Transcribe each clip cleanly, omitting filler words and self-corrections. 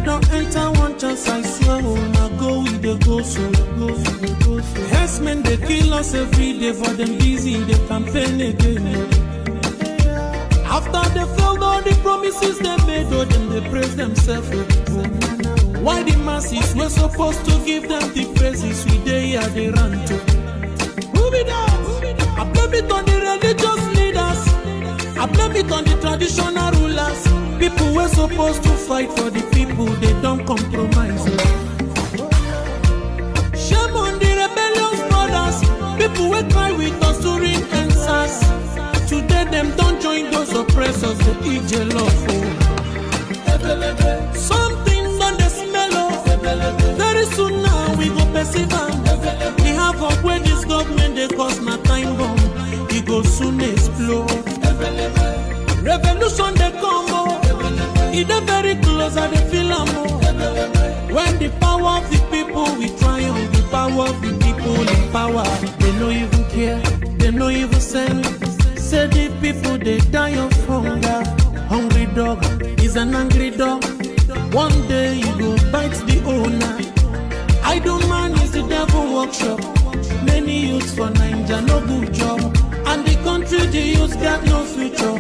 don't enter one chance, I swear, oh, now go with the go so. Herdsmen, they kill us every day, for them busy, they campaign again. After they failed all the promises they made, oh, then they praise themselves. Why the masses were supposed to give them the praises we they here they run to? Who be that? I blame it on the religious leaders. I blame it on the traditional rulers. People were supposed to fight for the people, they don't compromise. Shame on the rebellious brothers. People will cry with us during answers. Today them don't join those oppressors, they eat jollof. Something on the smell of. Very soon now we go perceive them. We have up where this government they cause my time bomb. It go soon explode. Revolution they come. It is very close at the film. When the power of the people we triumph, the power of the people in power. They no even care, they no even send. Say the people they die of hunger. Hungry dog is an angry dog. One day you go bite the owner. Idle man is the devil workshop. Many youths for Nigeria no good job. And the country the youths got no future.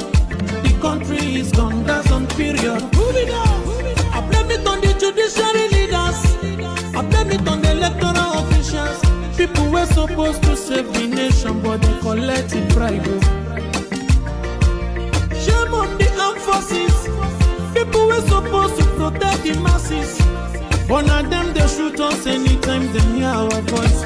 The country is gone, that's on period. Who be that? I blame it on the judiciary leaders. I blame it on the electoral officials. People were supposed to save the nation, but they collected bribe. Shame on the armed forces. People were supposed to protect the masses. But now them they shoot us anytime they hear our voice.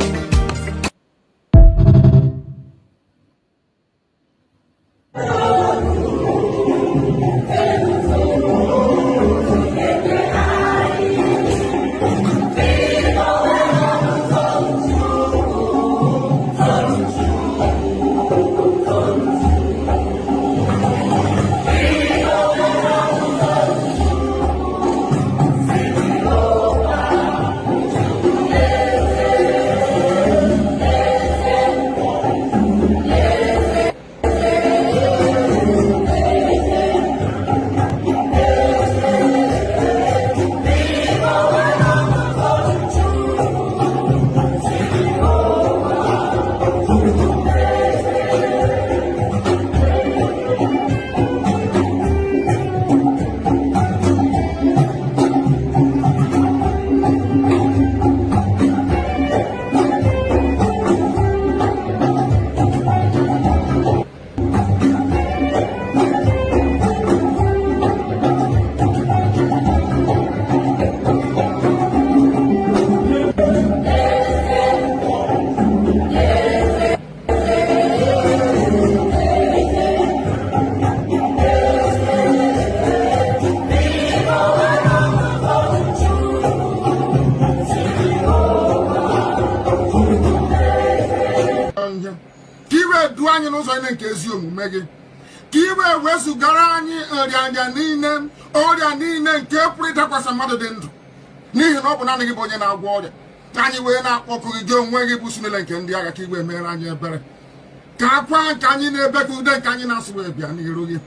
Kanye we na akpọkụ gị onwe gị bụ simele nke ndị agha ka igwe mere anyị ebere ka akwa ka anyị na-ebe ka ude ka anyị na-asụ wee bịa n'iru gị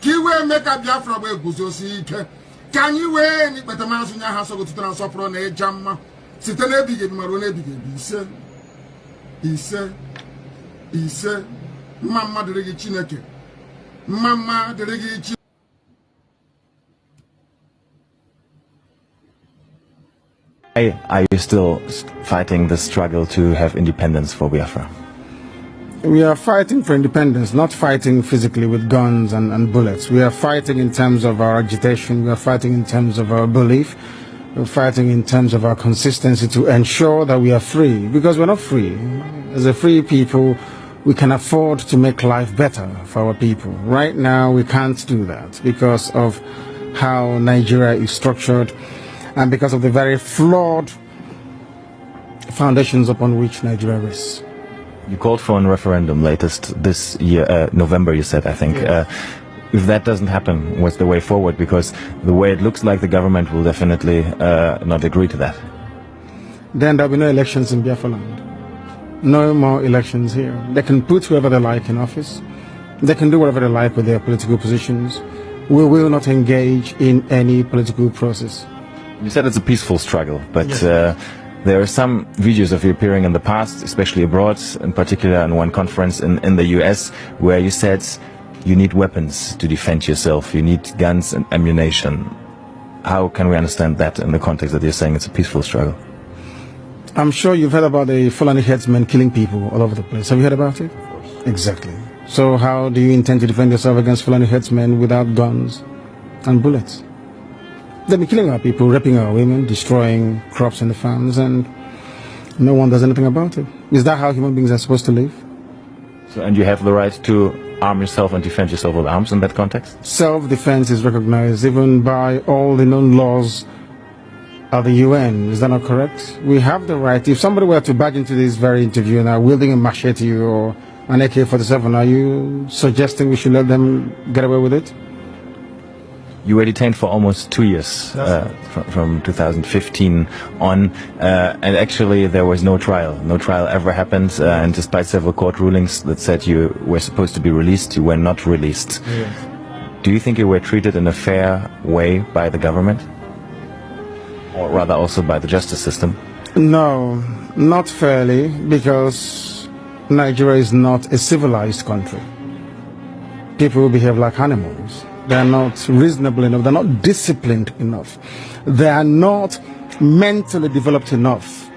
ka iwe eme ka Biafra wee guzosi ike ka anyị wee n'ikpete mazụ nya ha sọgụtụta na nsọpụrụ na ịja mma site n'ebighị ebi ma ruo n'ebighị ebi ise mma mma dịrị gị Chineke mma mma dịrị gị Chineke. Are you still fighting the struggle to have independence for Biafra? We are fighting for independence, not fighting physically with guns and bullets. We are fighting in terms of our agitation. We are fighting in terms of our belief. We're fighting in terms of our consistency to ensure that we are free, because we're not free. As a free people, we can afford to make life better for our people. Right now, we can't do that because of how Nigeria is structured, and because of the very flawed foundations upon which Nigeria rests. You called for a referendum latest this year, November, you said, I think. Yes. If that doesn't happen, what's the way forward? Because the way it looks like the government will definitely not agree to that. Then there'll be no elections in Biafra land. No more elections here. They can put whoever they like in office. They can do whatever they like with their political positions. We will not engage in any political process. You said it's a peaceful struggle, but there are some videos of you appearing in the past, especially abroad, in particular in one conference in the US, where you said you need weapons to defend yourself, you need guns and ammunition. How can we understand that in the context that you're saying it's a peaceful struggle? I'm sure you've heard about the Fulani headsmen killing people all over the place. Have you heard about it? Exactly. So how do you intend to defend yourself against Fulani headsmen without guns and bullets? They'll be killing our people, raping our women, destroying crops in the farms, and no one does anything about it. Is that how human beings are supposed to live? So, and you have the right to arm yourself and defend yourself with arms in that context? Self-defense is recognized even by all the known laws of the UN. Is that not correct? We have the right. If somebody were to barge into this very interview now wielding a machete or an AK-47, are you suggesting we should let them get away with it? You were detained for almost 2 years, from 2015 on, and actually there was no trial. No trial ever happened, and despite several court rulings that said you were supposed to be released, you were not released. Yes. Do you think you were treated in a fair way by the government? Or rather also by the justice system? No, not fairly, because Nigeria is not a civilized country. People behave like animals. They are not reasonable enough. They're not disciplined enough. They are not mentally developed enough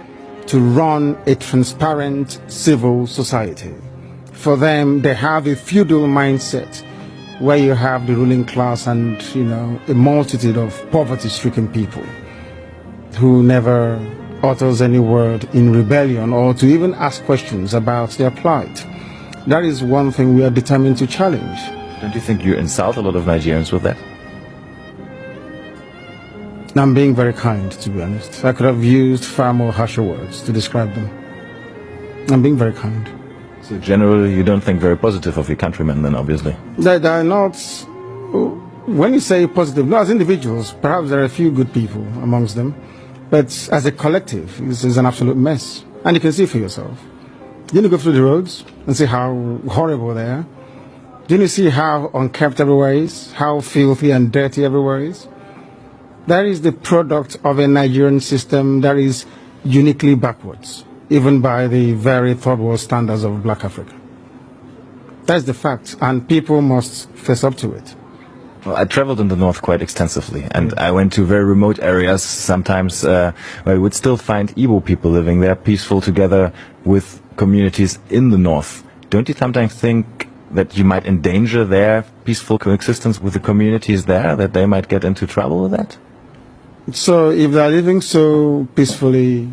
to run a transparent civil society. For them, they have a feudal mindset where you have the ruling class and, a multitude of poverty-stricken people who never utters any word in rebellion or to even ask questions about their plight. That is one thing we are determined to challenge. Don't you think you insult a lot of Nigerians with that? I'm being very kind, to be honest. I could have used far more harsher words to describe them. I'm being very kind. So generally you don't think very positive of your countrymen then, obviously? They are not... When you say positive, no, as individuals, perhaps there are a few good people amongst them. But as a collective, this is an absolute mess. And you can see for yourself. Didn't you go through the roads and see how horrible they are? Didn't you see how unkempt everywhere is? How filthy and dirty everywhere is? That is the product of a Nigerian system that is uniquely backwards, even by the very third world standards of Black Africa. That's the fact, and people must face up to it. Well, I traveled in the north quite extensively, and I went to very remote areas sometimes where you would still find Igbo people living there, peaceful together with communities in the north. Don't you sometimes think that you might endanger their peaceful coexistence with the communities there, that they might get into trouble with that? So if they're living so peacefully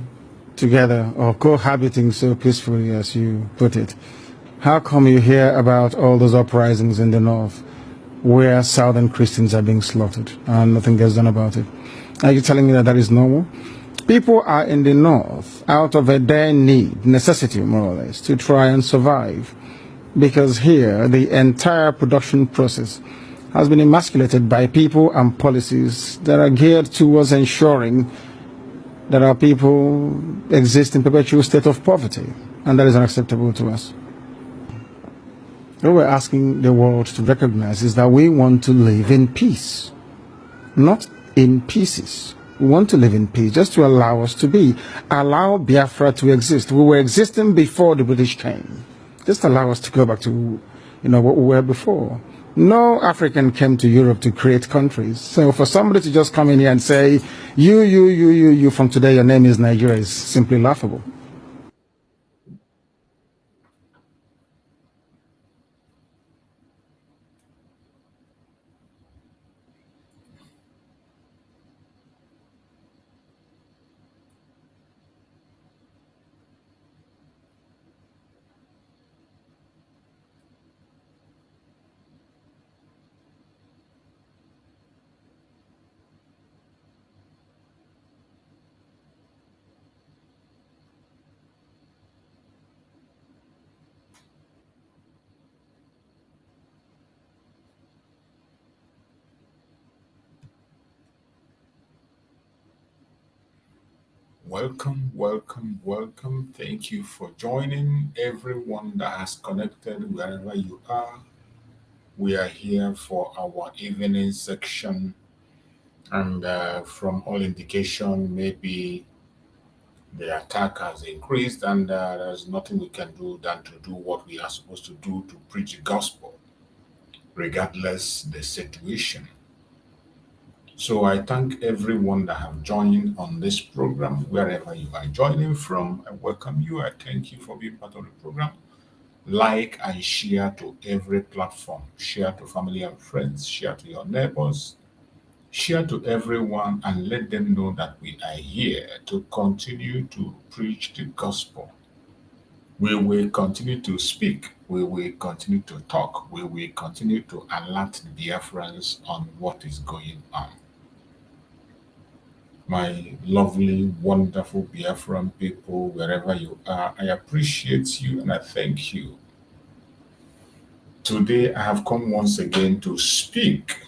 together, or cohabiting so peacefully as you put it, how come you hear about all those uprisings in the north where southern Christians are being slaughtered and nothing gets done about it? Are you telling me that that is normal? People are in the north out of a dire need, necessity more or less, to try and survive. Because here, the entire production process has been emasculated by people and policies that are geared towards ensuring that our people exist in perpetual state of poverty. And that is unacceptable to us. What we're asking the world to recognize is that we want to live in peace, not in pieces. We want to live in peace, just to allow us to be. Allow Biafra to exist. We were existing before the British came. Just allow us to go back to, what we were before. No African came to Europe to create countries. So for somebody to just come in here and say, you, from today your name is Nigeria is simply laughable. Welcome, welcome, welcome. Thank you for joining everyone that has connected wherever you are. We are here for our evening section And from all indication, maybe the attack has increased, and there's nothing we can do than to do what we are supposed to do to preach the gospel, regardless the situation. So I thank everyone that have joined on this program, wherever you are joining from. I welcome you. I thank you for being part of the program. Like and share to every platform. Share to family and friends. Share to your neighbors. Share to everyone and let them know that we are here to continue to preach the gospel. We will continue to speak. We will continue to talk. We will continue to alert the Biafrans on what is going on. My lovely, wonderful Biafran people, wherever you are, I appreciate you and I thank you. Today, I have come once again to speak.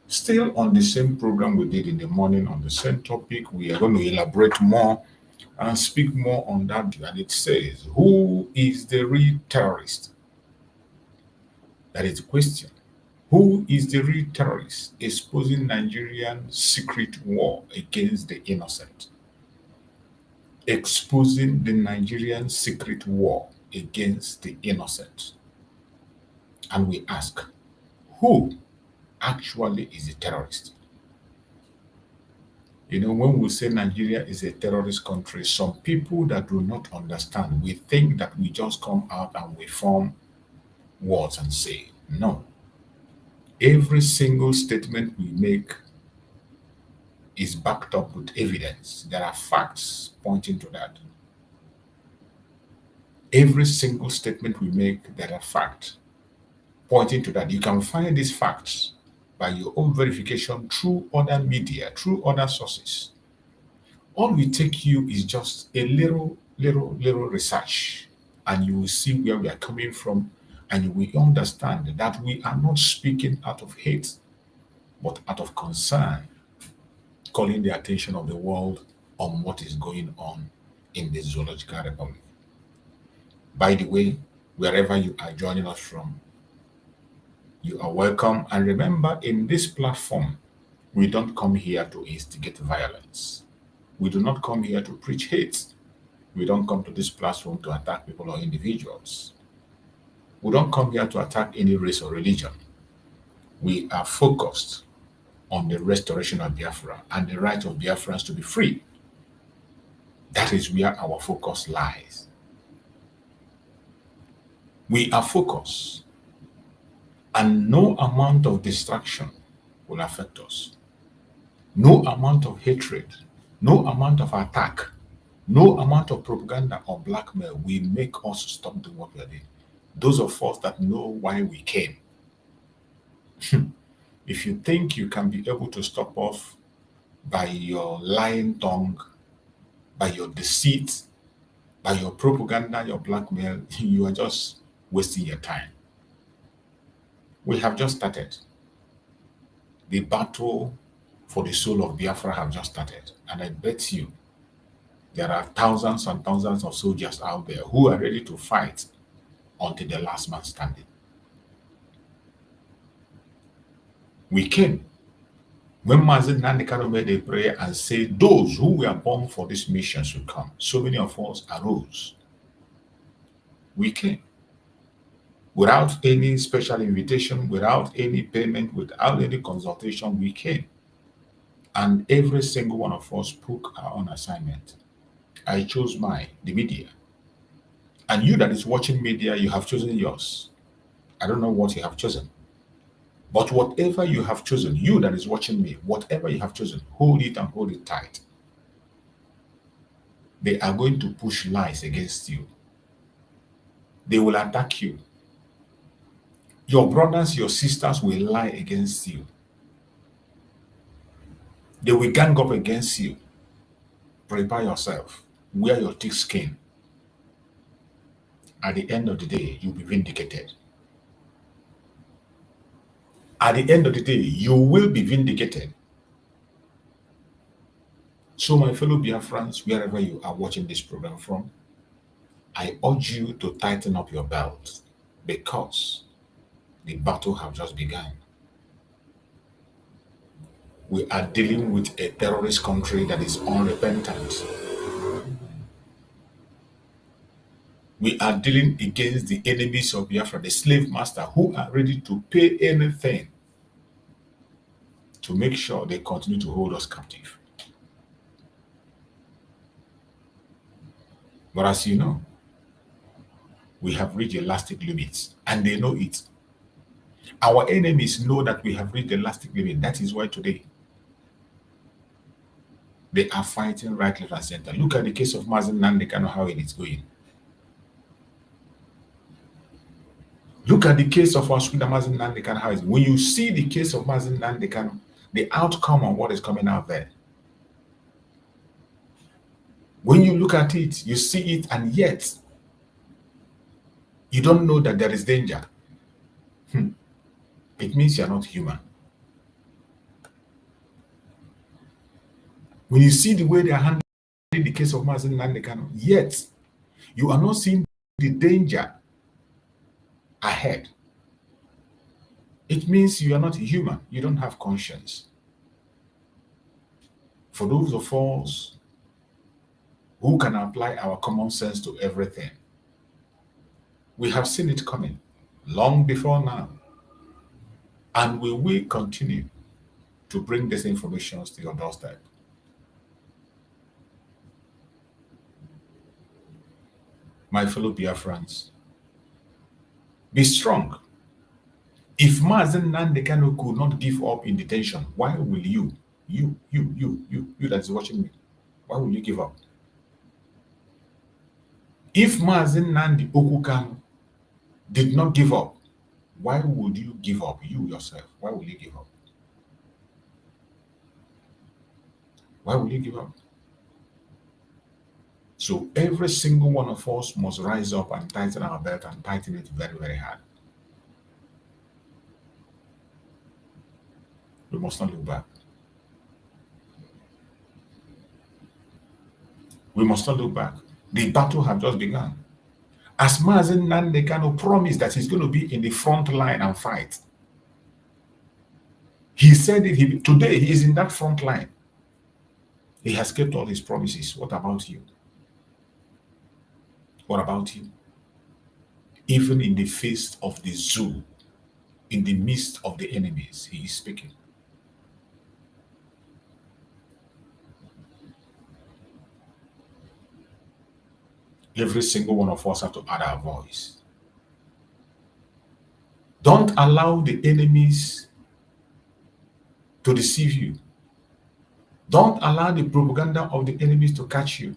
Still on the same program we did in the morning on the same topic, we are going to elaborate more and speak more on that. And it says, who is the real terrorist? That is the question. Who is the real terrorist exposing Nigerian secret war against the innocent? Exposing the Nigerian secret war against the innocent. And we ask, who actually is a terrorist? You know, when we say Nigeria is a terrorist country, some people that do not understand, we think that we just come out and we form words and say, no. Every single statement we make is backed up with evidence. There are facts pointing to that. Every single statement we make, there are facts pointing to that. You can find these facts by your own verification through other media, through other sources. All we take you is just a little research, and you will see where we are coming from, and you will understand that we are not speaking out of hate, but out of concern, calling the attention of the world on what is going on in the Zoological Republic. By the way, wherever you are joining us from, you are welcome. And remember, in this platform, we don't come here to instigate violence. We do not come here to preach hate. We don't come to this platform to attack people or individuals. We don't come here to attack any race or religion. We are focused on the restoration of Biafra and the right of Biafrans to be free. That is where our focus lies. We are focused, and no amount of distraction will affect us. No amount of hatred, no amount of attack, no amount of propaganda or blackmail will make us stop doing what we are doing. Those of us that know why we came. If you think you can be able to stop off by your lying tongue, by your deceit, by your propaganda, your blackmail, you are just wasting your time. We have just started. The battle for the soul of Biafra have just started. And I bet you there are thousands and thousands of soldiers out there who are ready to fight until the last man standing. We came. When Mazen Nandekano made a prayer and said, those who were born for this mission should come, so many of us arose. We came. Without any special invitation, without any payment, without any consultation, we came. And every single one of us took our own assignment. I chose mine, the media. And you that is watching media, you have chosen yours. I don't know what you have chosen. But whatever you have chosen, you that is watching me, whatever you have chosen, hold it and hold it tight. They are going to push lies against you. They will attack you. Your brothers, your sisters will lie against you. They will gang up against you. Prepare yourself. Wear your thick skin. At the end of the day, you'll be vindicated. At the end of the day, you will be vindicated. So, my fellow Biafrans, wherever you are watching this program from, I urge you to tighten up your belt because the battle has just begun. We are dealing with a terrorist country that is unrepentant. We are dealing against the enemies of Biafra, the slave master, who are ready to pay anything to make sure they continue to hold us captive. But as you know, we have reached elastic limits, and they know it. Our enemies know that we have reached the elastic limit. That is why today they are fighting right, left, and center. Look at the case of Nnamdi Kanu, how it is going. Look at the case of our sweeter Nnamdi Kanu, how it is. When you see the case of Nnamdi Kanu, the outcome of what is coming out there, when you look at it, you see it, and yet you don't know that there is danger. It means you're not human. When you see the way they are handling the case of Nnamdi Kanu, yet you are not seeing the danger ahead. It means you are not human. You don't have conscience. For those of us who can apply our common sense to everything, we have seen it coming long before now. And we will continue to bring these information to your doorstep. My fellow Biafrans, be strong. If Nnamdi Kanu could not give up in detention, why will you that is watching me, why will you give up? If Nnamdi Kanu did not give up, why would you give up? You yourself, why will you give up? Why will you give up? So every single one of us must rise up and tighten our belt and tighten it very, very hard. We must not look back. We must not look back. The battle has just begun. As Nnamdi Kanu promised that he's going to be in the front line and fight. He said it. Today he is in that front line. He has kept all his promises. What about you? What about you? Even in the face of the zoo, in the midst of the enemies, he is speaking. Every single one of us have to add our voice. Don't allow the enemies to deceive you. Don't allow the propaganda of the enemies to catch you.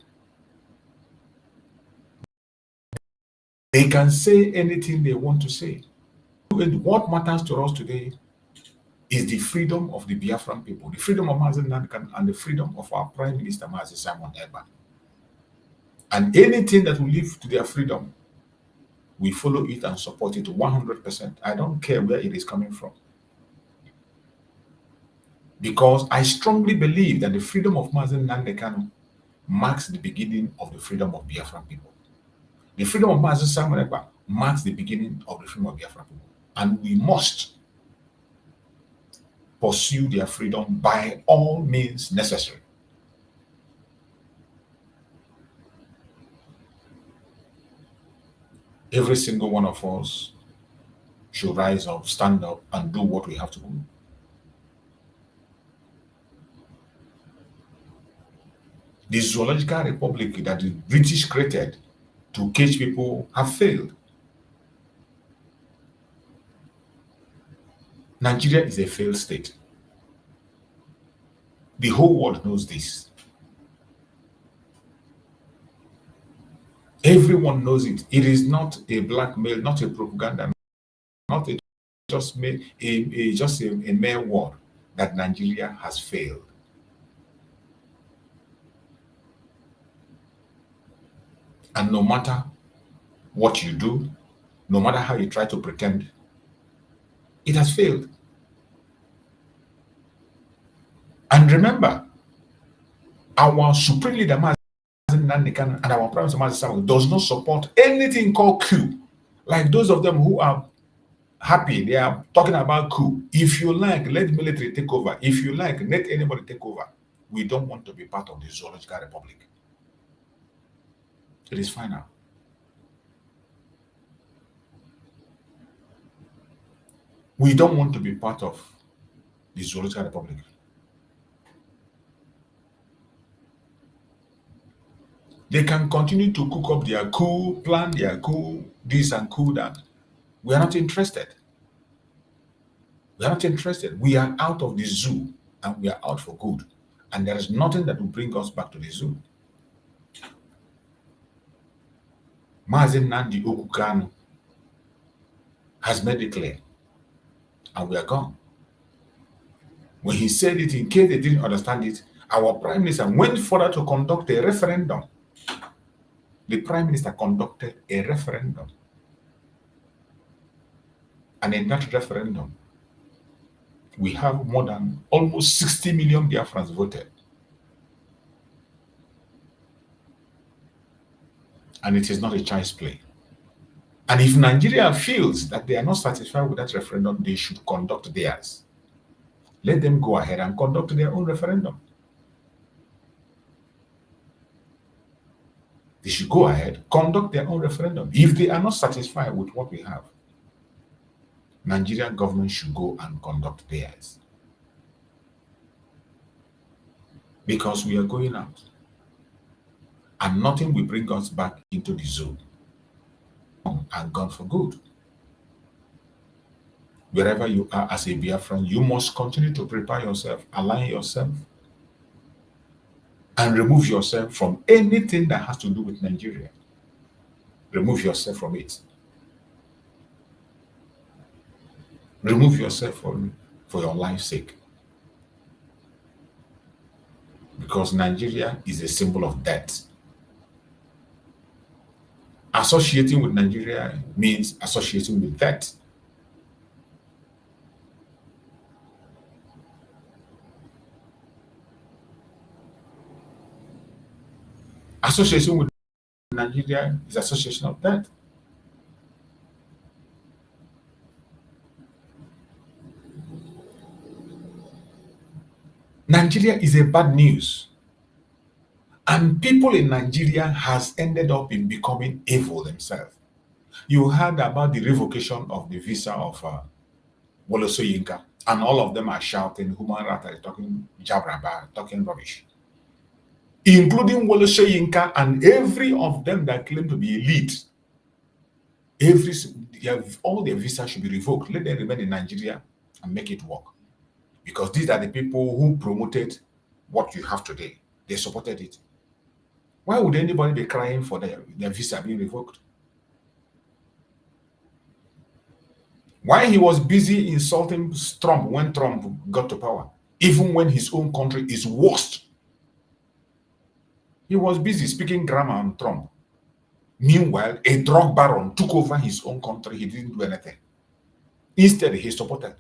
They can say anything they want to say. And what matters to us today is the freedom of the Biafran people, the freedom of Nnamdi Kanu, and the freedom of our Prime Minister, Simon Herbert. And anything that will lead to their freedom, we follow it and support it 100%. I don't care where it is coming from. Because I strongly believe that the freedom of Nnamdi Kanu marks the beginning of the freedom of Biafran people. The freedom of Simon Herbert marks the beginning of the freedom of Biafran people. And we must pursue their freedom by all means necessary. Every single one of us should rise up, stand up, and do what we have to do. The zoological republic that the British created to cage people have failed. Nigeria is a failed state. The whole world knows this. Everyone knows it. It is not a blackmail, not a propaganda, not just a mere word that Nigeria has failed. And no matter what you do, no matter how you try to pretend, it has failed. And remember, our supreme leader, Nnamdi Kanu, and our Prime Minister does not support anything called coup, like those of them who are happy. They are talking about coup. If you like, let military take over. If you like, let anybody take over. We don't want to be part of the Zoological Republic. It is final. We don't want to be part of the Zoological Republic. They can continue to cook up their coup, plan their coup, this and coup that. We are not interested. We are not interested. We are out of the zoo and we are out for good. And there is nothing that will bring us back to the zoo. Nnamdi Kanu has made it clear. And we are gone. When he said it, in case they didn't understand it, our Prime Minister went further to conduct a referendum. The Prime Minister conducted a referendum. And in that referendum, we have more than almost 60 million Biafrans voted. And it is not a child's play. And if Nigeria feels that they are not satisfied with that referendum, they should conduct theirs. Let them go ahead and conduct their own referendum. They should go ahead, conduct their own referendum. If they are not satisfied with what we have, Nigerian government should go and conduct theirs. Because we are going out. And nothing will bring us back into the zoo. And gone for good. Wherever you are as a Biafran, you must continue to prepare yourself, align yourself, and remove yourself from anything that has to do with Nigeria. Remove yourself from it. Remove yourself for your life's sake. Because Nigeria is a symbol of death. Associating with Nigeria means associating with death. Association with Nigeria is association of death. Nigeria is a bad news. And people in Nigeria has ended up in becoming evil themselves. You heard about the revocation of the visa of Wole Soyinka, and all of them are shouting human rights, talking jabraba, talking rubbish. Including Wole Soyinka and every of them that claim to be elite. All their visas should be revoked. Let them remain in Nigeria and make it work. Because these are the people who promoted what you have today. They supported it. Why would anybody be crying for their visa being revoked? Why he was busy insulting Trump when Trump got to power, even when his own country is worst. He was busy speaking grammar on Trump. Meanwhile, a drug baron took over his own country. He didn't do anything. Instead, he supported.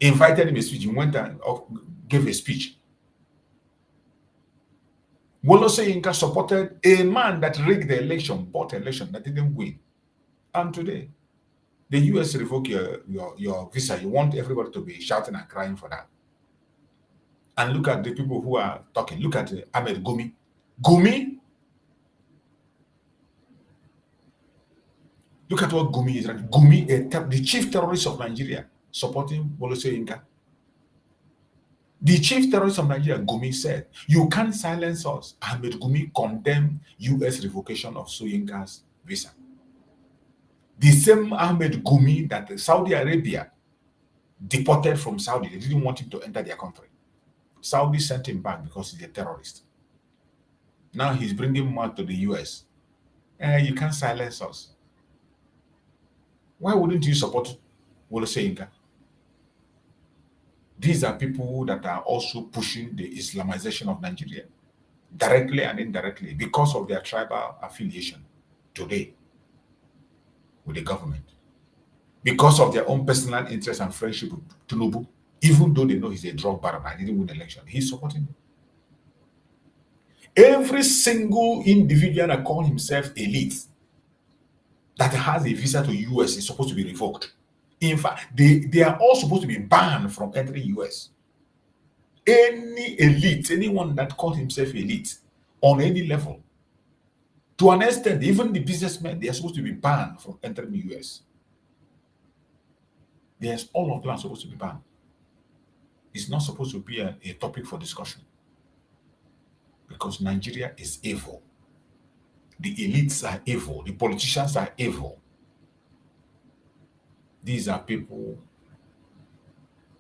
Invited him a speech. He went and gave a speech. Wole Soyinka supported a man that rigged the election, bought election, that didn't win. And today, the US revoke your visa. You want everybody to be shouting and crying for that. And look at the people who are talking. Look at Ahmed Gumi. Gumi? Look at what Gumi is. Gumi, the chief terrorist of Nigeria, supporting Wole Soyinka. The chief terrorist of Nigeria, Gumi, said, you can't silence us. Ahmed Gumi condemned US revocation of Soyinka's visa. The same Ahmed Gumi that Saudi Arabia deported from Saudi. They didn't want him to enter their country. Saudi sent him back because he's a terrorist. Now he's bringing mud to the US. You can't silence us. Why wouldn't you support Wole Soyinka? These are people that are also pushing the Islamization of Nigeria, directly and indirectly, because of their tribal affiliation today with the government. Because of their own personal interest and friendship with Tinubu, even though they know he's a drug baron and didn't win the election, he's supporting him. Every single individual that calls himself elite that has a visa to US is supposed to be revoked. In fact, they are all supposed to be banned from entering US. Any elite, anyone that calls himself elite on any level, to an extent, even the businessmen, they are supposed to be banned from entering the US. Yes, all of them are supposed to be banned. It's not supposed to be a topic for discussion because Nigeria is evil. The elites are evil. The politicians are evil. These are people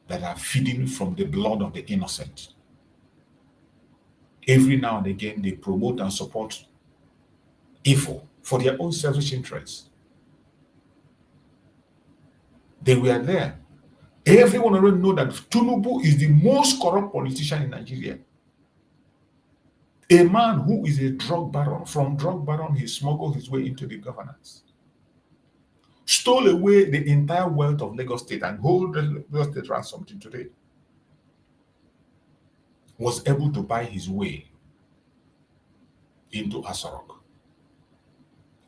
that are feeding from the blood of the innocent. Every now and again, they promote and support evil for their own selfish interests. They were there. Everyone already know that Tinubu is the most corrupt politician in Nigeria. A man who is a drug baron. From drug baron, he smuggled his way into the governance. Stole away the entire wealth of Lagos State and hold Lagos State ransom to today. Was able to buy his way into Asarok.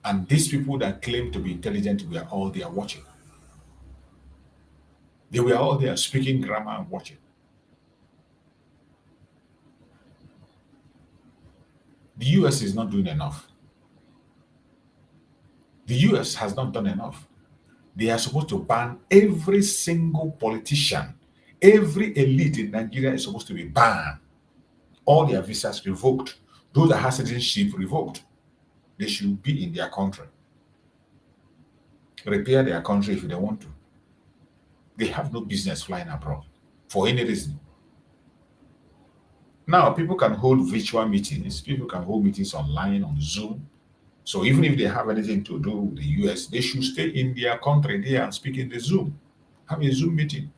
And these people that claim to be intelligent were all there watching. They were all there speaking grammar and watching. The US is not doing enough. The US has not done enough. They are supposed to ban every single politician. Every elite in Nigeria is supposed to be banned. All their visas revoked. Those that have citizenship revoked. They should be in their country. Repair their country if they want to. They have no business flying abroad for any reason. Now, people can hold virtual meetings. People can hold meetings online on Zoom. So even if they have anything to do with the US, they should stay in their country there and speak in the Zoom. Have a Zoom meeting.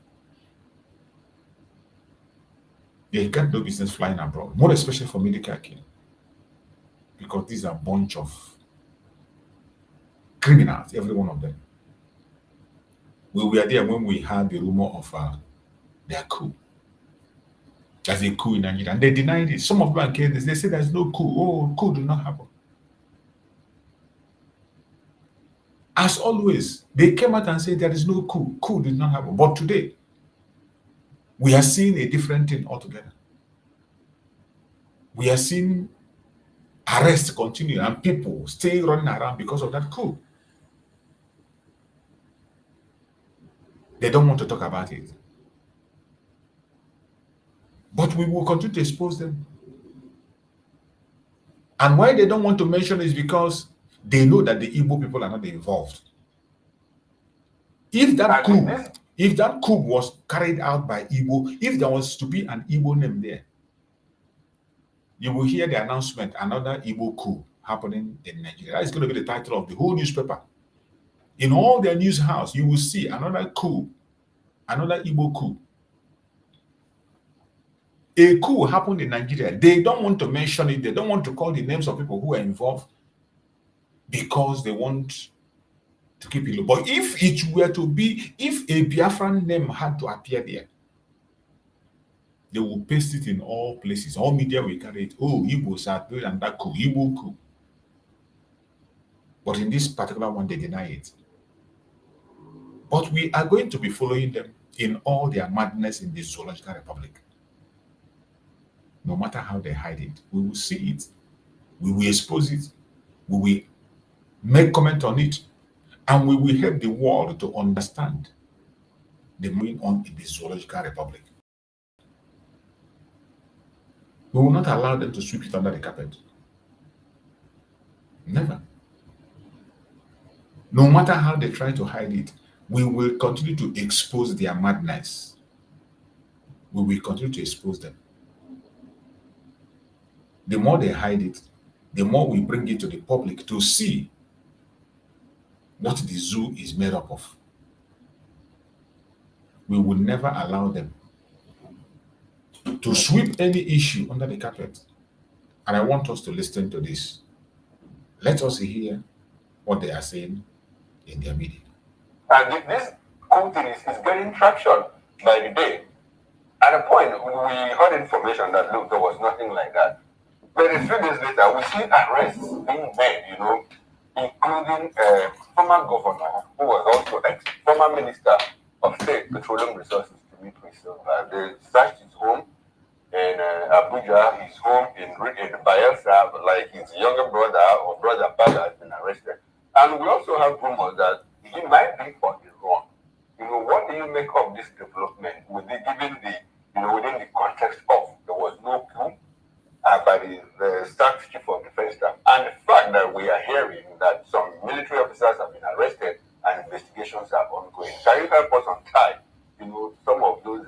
They got no business flying abroad, more especially for medical care. Because these are a bunch of criminals, every one of them. We were there when we had the rumor of their coup. There's a coup in Nigeria. And they denied it. Some of them came, they say there's no coup. Oh, coup did not happen. As always, they came out and said there is no coup. Coup did not happen. But today, we are seeing a different thing altogether. We are seeing arrests continue and people still running around because of that coup. They don't want to talk about it. But we will continue to expose them. And why they don't want to mention it is because they know that the Igbo people are not involved. If that coup was carried out by Igbo, if there was to be an Igbo name there, you will hear the announcement, another Igbo coup happening in Nigeria. That is going to be the title of the whole newspaper. In all their news house, you will see another coup, another Igbo coup. A coup happened in Nigeria. They don't want to mention it. They don't want to call the names of people who are involved because they want to keep it low. But if it were to be, if a Biafran name had to appear there, they will paste it in all places. All media will carry it. Oh, Igbos are doing and that coup, Igbo coup. But in this particular one, they deny it. But we are going to be following them in all their madness in the Zoological Republic. No matter how they hide it, we will see it. We will expose it. We will make comment on it. And we will help the world to understand the going on in the Zoological Republic. We will not allow them to sweep it under the carpet. Never. No matter how they try to hide it, we will continue to expose their madness. We will continue to expose them. The more they hide it, the more we bring it to the public to see what the zoo is made up of. We will never allow them to sweep any issue under the carpet. And I want us to listen to this. Let us hear what they are saying in their media. And this whole thing is getting traction by the day. At a point, we heard information that, look, there was nothing like that. But a few days later, we see arrests being made, including a former governor who was also ex-former minister of state petroleum resources to meet with Silva. They searched his home in Abuja, his home in Biafra, like his younger brother or brother father has been arrested. And we also have rumors that he might be on the run. What do you make of this development given within the context of there was no coup by the staff chief of defense staff, and the fact that we are hearing that some military officers have been arrested and investigations are ongoing? Can you help us untie, some of those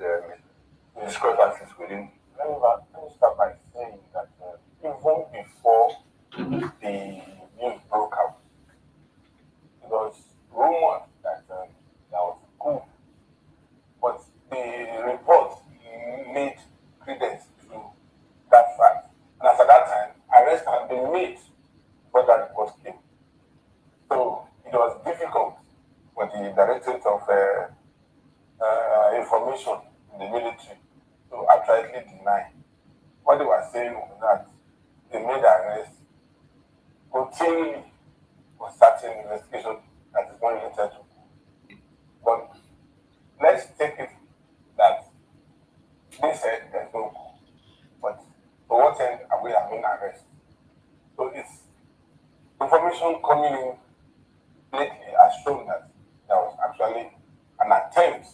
discrepancies within? Let me start by saying that even before the news broke out, it was rumored that there was a coup, but the report made credence to that fact. And as at that time, arrests had been made before that report came. So it was difficult for the Directorate of Information in the military to outrightly deny. What they were saying was that they made arrests routinely for certain investigation that is not related to. But let's take it that they said there's no coup. But to what end are we having arrests? So it's information coming in lately has shown that there was actually an attempt.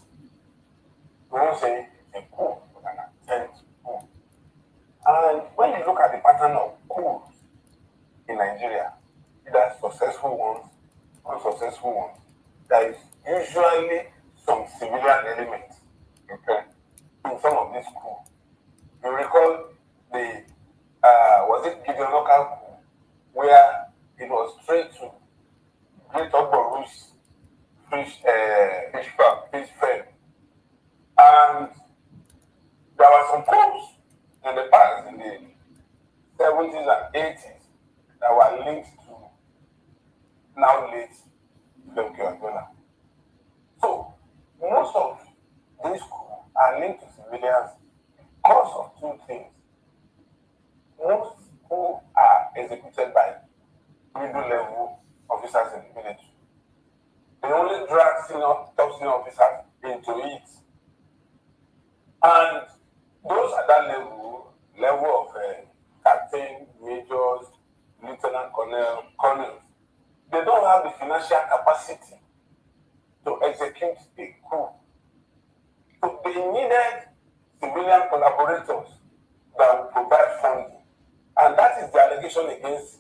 We won't say a coup, but an attempt coup. And when you look at the pattern of coups in Nigeria, either successful ones, unsuccessful ones, there is usually some civilian element, okay, in some of these coups. You recall the was it Gideon local coup, where it was straight to Great Ogboru's fish farm, and there were some coups in the past, in the 70s and 80s, that were linked to now late Femke. So most of these coups are linked to civilians because of two things. Most who are executed by middle level officers in the military. They only drag top senior officers into it. And those at that level of captain, majors, lieutenant colonels, they don't have the financial capacity to execute a coup. So they needed civilian collaborators that would provide funding. And that is the allegation against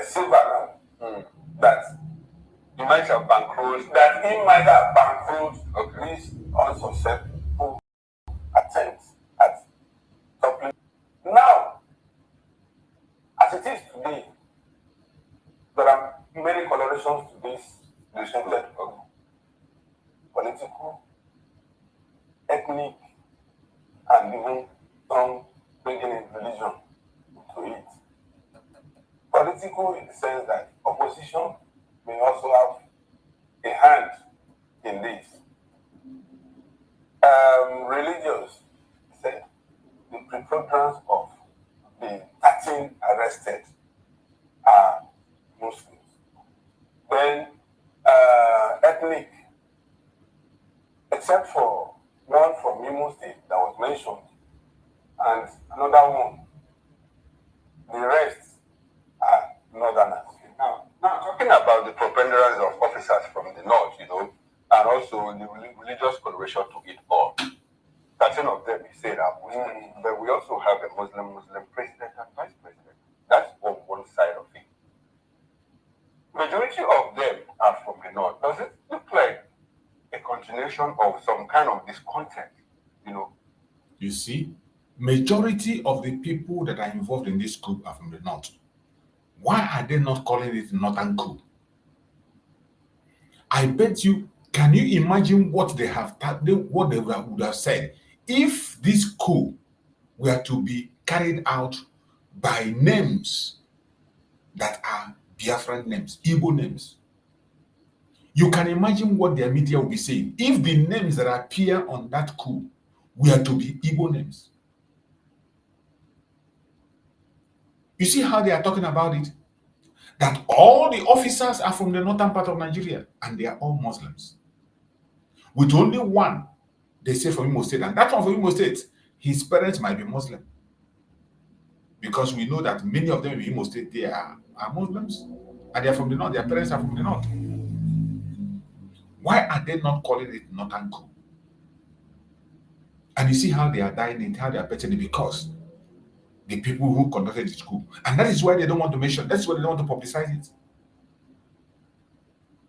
Silva now, that He might have bankrolled. that he might have bankrolled these unsuccessful attempts at toppling. Now, as it is today, there are many colorations to this related political, ethnic, and even some bringing in religion into it. Political in the sense that opposition may also have a hand in this. Religious, said the preponderance of the 13 arrested are Muslims. Then ethnic, except for one from Imo State that was mentioned, and another one, the rest are northerners. Now, talking about the preponderance of officers from the north, and also the religious coloration to it all. 13 of them, you said, are Muslim, but we also have a Muslim president and vice president. That's on one side of it. Majority of them are from the north. Does it look like a continuation of some kind of discontent? You see, majority of the people that are involved in this coup are from the north. Why are they not calling it northern coup? I bet you, can you imagine what they would have said if this coup were to be carried out by names that are Biafran names, Igbo names? You can imagine what their media will be saying if the names that appear on that coup were to be Igbo names. You see how they are talking about it? that all the officers are from the northern part of Nigeria and they are all Muslims. With only one, they say from Imo State, and that one from Imo State, his parents might be Muslim. Because we know that many of them in Imo State, they are Muslims, and they are from the north, their parents are from the north. Why are they not calling it Northern coup? And you see how they are dying it, how they are betting it, because the people who conducted this coup. And that is why they don't want to mention, that's why they don't want to publicize it.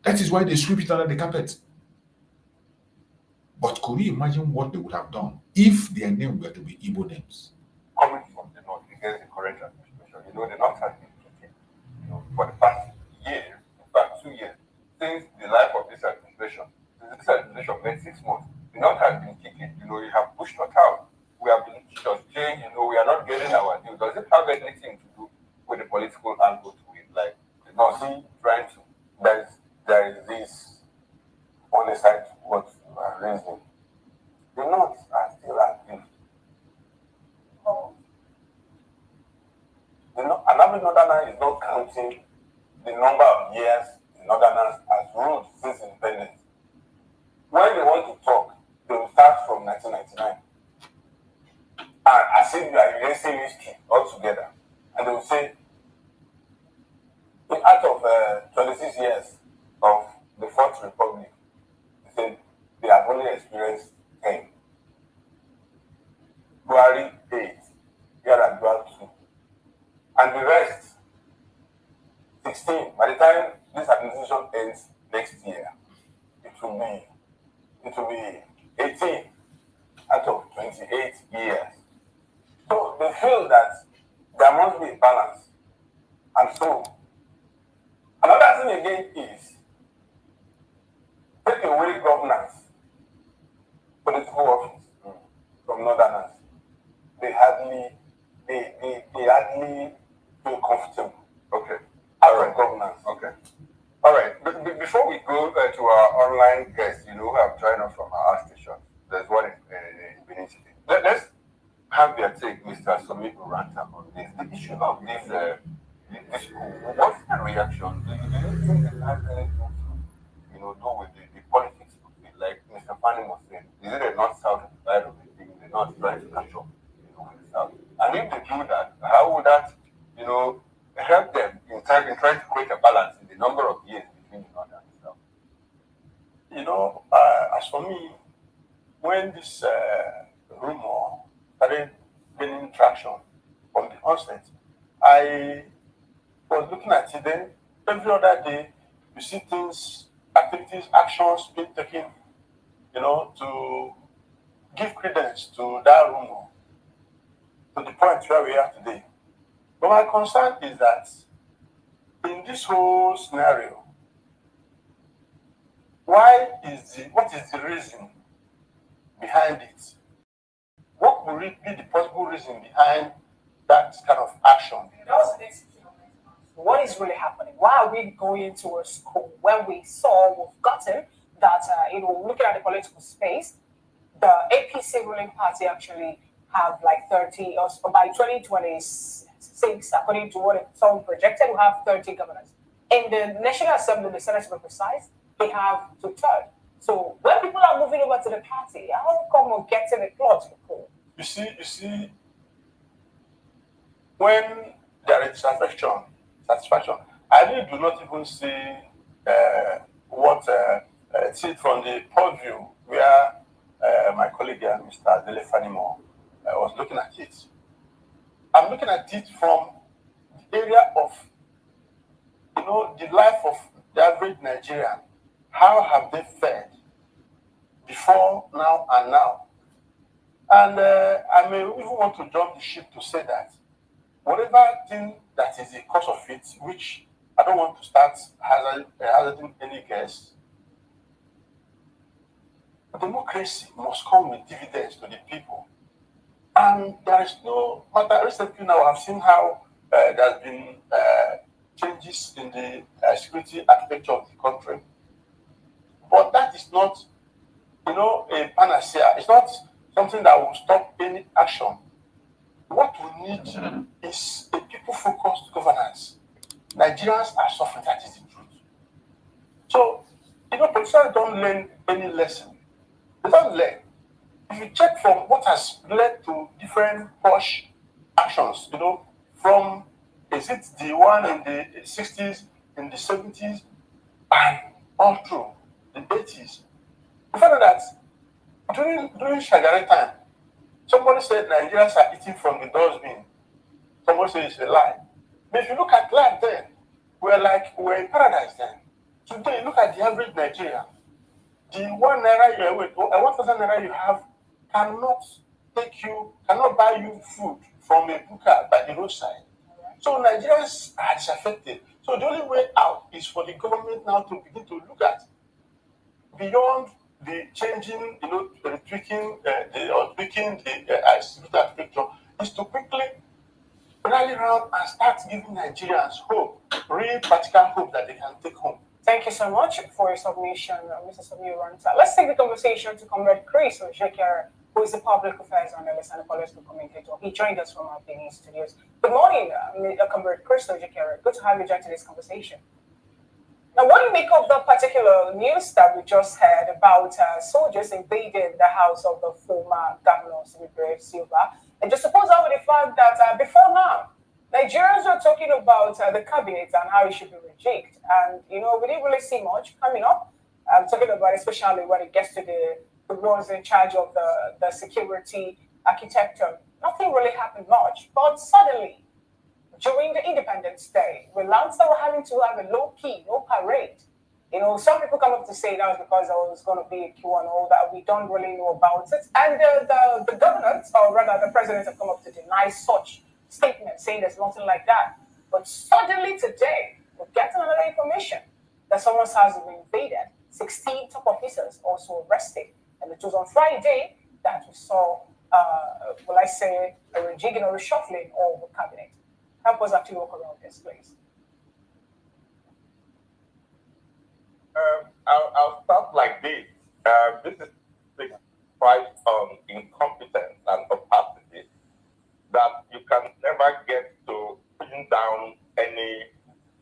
That is why they sweep it under the carpet. But could you imagine what they would have done if their name were to be Igbo names? Coming from the north against the current administration, you know, the north has been kicking, you know, for the past year, in fact 2 years, since the life of this administration. Since this administration made 6 months, the north has been kicking. You know, you have pushed us out. We have been just changed. You know, we are not getting our due. Does it have anything to do with the political angle to it? Like, the north trying to, there is this on the side what you are raising. The north are still active. An average northerner is not counting the number of years the northerners has ruled since independence. When they want to talk, they will start from 1999. And as if you are erasing history altogether. And they will say, out of 26 years of the Fourth Republic, they said they have only experienced 10. Buhari 8, Yar'Adua 2. And the rest, 16. By the time this administration ends next year, it will be 18 out of 28 years. So they feel that there must be a balance. And so, another thing again is, take away governance, political office from northerners. They hardly feel comfortable. Okay. All right. Governance. Okay. All right. Before we go to our online guests, you know, who have joined us from our station, there's one in Benin City. Let's have their take, Mr. Somi Uranta, on this. The issue of this, what's the reaction? Do you think it has anything to, you know, do with the politics of it? Like Mr. Fanning was saying, is it a north-south divide of the thing? They're not trying to catch up, you know, with the south. And if they do that, how would that, you know, help them in trying to create a balance in the number of years between the north and the south? You know, as for me, when this rumor started gaining traction from the onset, I was looking at it. Then every other day, you see things, activities, actions being taken, you know, to give credence to that rumor, to the point where we are today. But my concern is that in this whole scenario, what is the reason behind it? What would be the possible reason behind that kind of action? That was the next thing. What is really happening? Why are we going to a school when we've gotten that, looking at the political space, the APC ruling party actually have like 30, or by 2026, according to what someone projected, will have 30 governors. In the National Assembly, the Senate to be precise, they have 2/3. So when people are moving over to the party, how come we're getting a plot? You see, when there is satisfaction, I really do not even see see it from the point of view where my colleague here, Mr. Dele Fanimo, was looking at it. I'm looking at it from the area of, you know, the life of the average Nigerian. How have they fared before, now, and now? And I may even want to jump the ship to say that whatever thing that is the cause of it, which I don't want to start hazarding any guess, democracy must come with dividends to the people. And there is no matter. Recently now, I've seen how there's been changes in the security architecture of the country. But that is not, you know, a panacea. It's not something that will stop any action. What we need is a people-focused governance. Nigerians are suffering. That is the truth. So, politicians don't learn any lesson. They don't learn. If you check from what has led to different push actions, from is it the one in the 60s, in the 70s, and all through the 80s, you find out that during Shagari time, somebody said Nigerians are eating from the dustbin. Somebody said it's a lie. But if you look at life then, we're in paradise then. Today, look at the average Nigerian. The 1 naira you with 1,000 naira you have cannot buy you food from a buka by the roadside. So Nigerians are disaffected. So the only way out is for the government now to begin to look at beyond the changing, the tweaking, tweaking the architecture, is to quickly rally around and start giving Nigerians hope, real practical hope that they can take home. Thank you so much for your submission, Mr. Samiranta. Let's take the conversation to Comrade Chris Ojekere, who is a public affairs analyst and a political commentator. He joined us from our Benin studios. Good morning, Comrade Chris Ojekere. Good to have you join today's conversation. Now, what do you make of the particular news that we just heard about soldiers invading the house of the former governor, Sibibre Silva? And just suppose over the fact that before now, Nigerians were talking about the cabinet and how it should be rejigged. And, we didn't really see much coming up. I'm talking about especially when it gets to the ones in charge of the security architecture. Nothing really happened much. But suddenly, during the Independence Day, we learned that we're having to have a low-key, no parade. Some people come up to say that was because there was going to be a queue and all that. We don't really know about it. And the government, or rather the president, have come up to deny such statement saying there's nothing like that. But suddenly today, we're getting another information that someone's house has been invaded. 16 top officers also arrested. And it was on Friday that we saw, a rejigging or reshuffling of the cabinet. Help us actually walk around this place. I'll start like this. This is the price on incompetence and opacity that you can never get to pin down any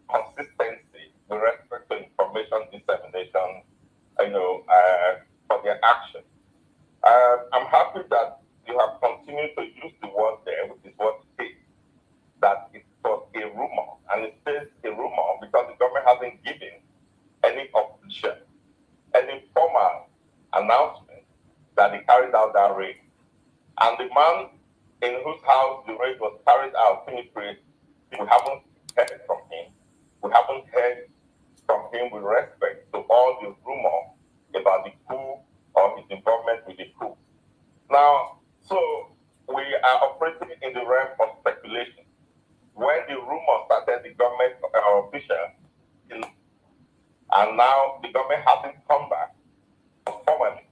consistency with respect to information dissemination, for their action. I'm happy that you have continued to use the word there, which is what it is, that it was a rumor. And it says a rumor because the government hasn't given any official, any formal announcement that they carried out that raid. And the man in whose house the raid was carried out, Finipri, we haven't heard from him. We haven't heard from him with respect to all the rumor about the coup or his involvement with the coup. Now, so we are operating in the realm of speculation. When the rumor started, the government official, and now the government hasn't come back formally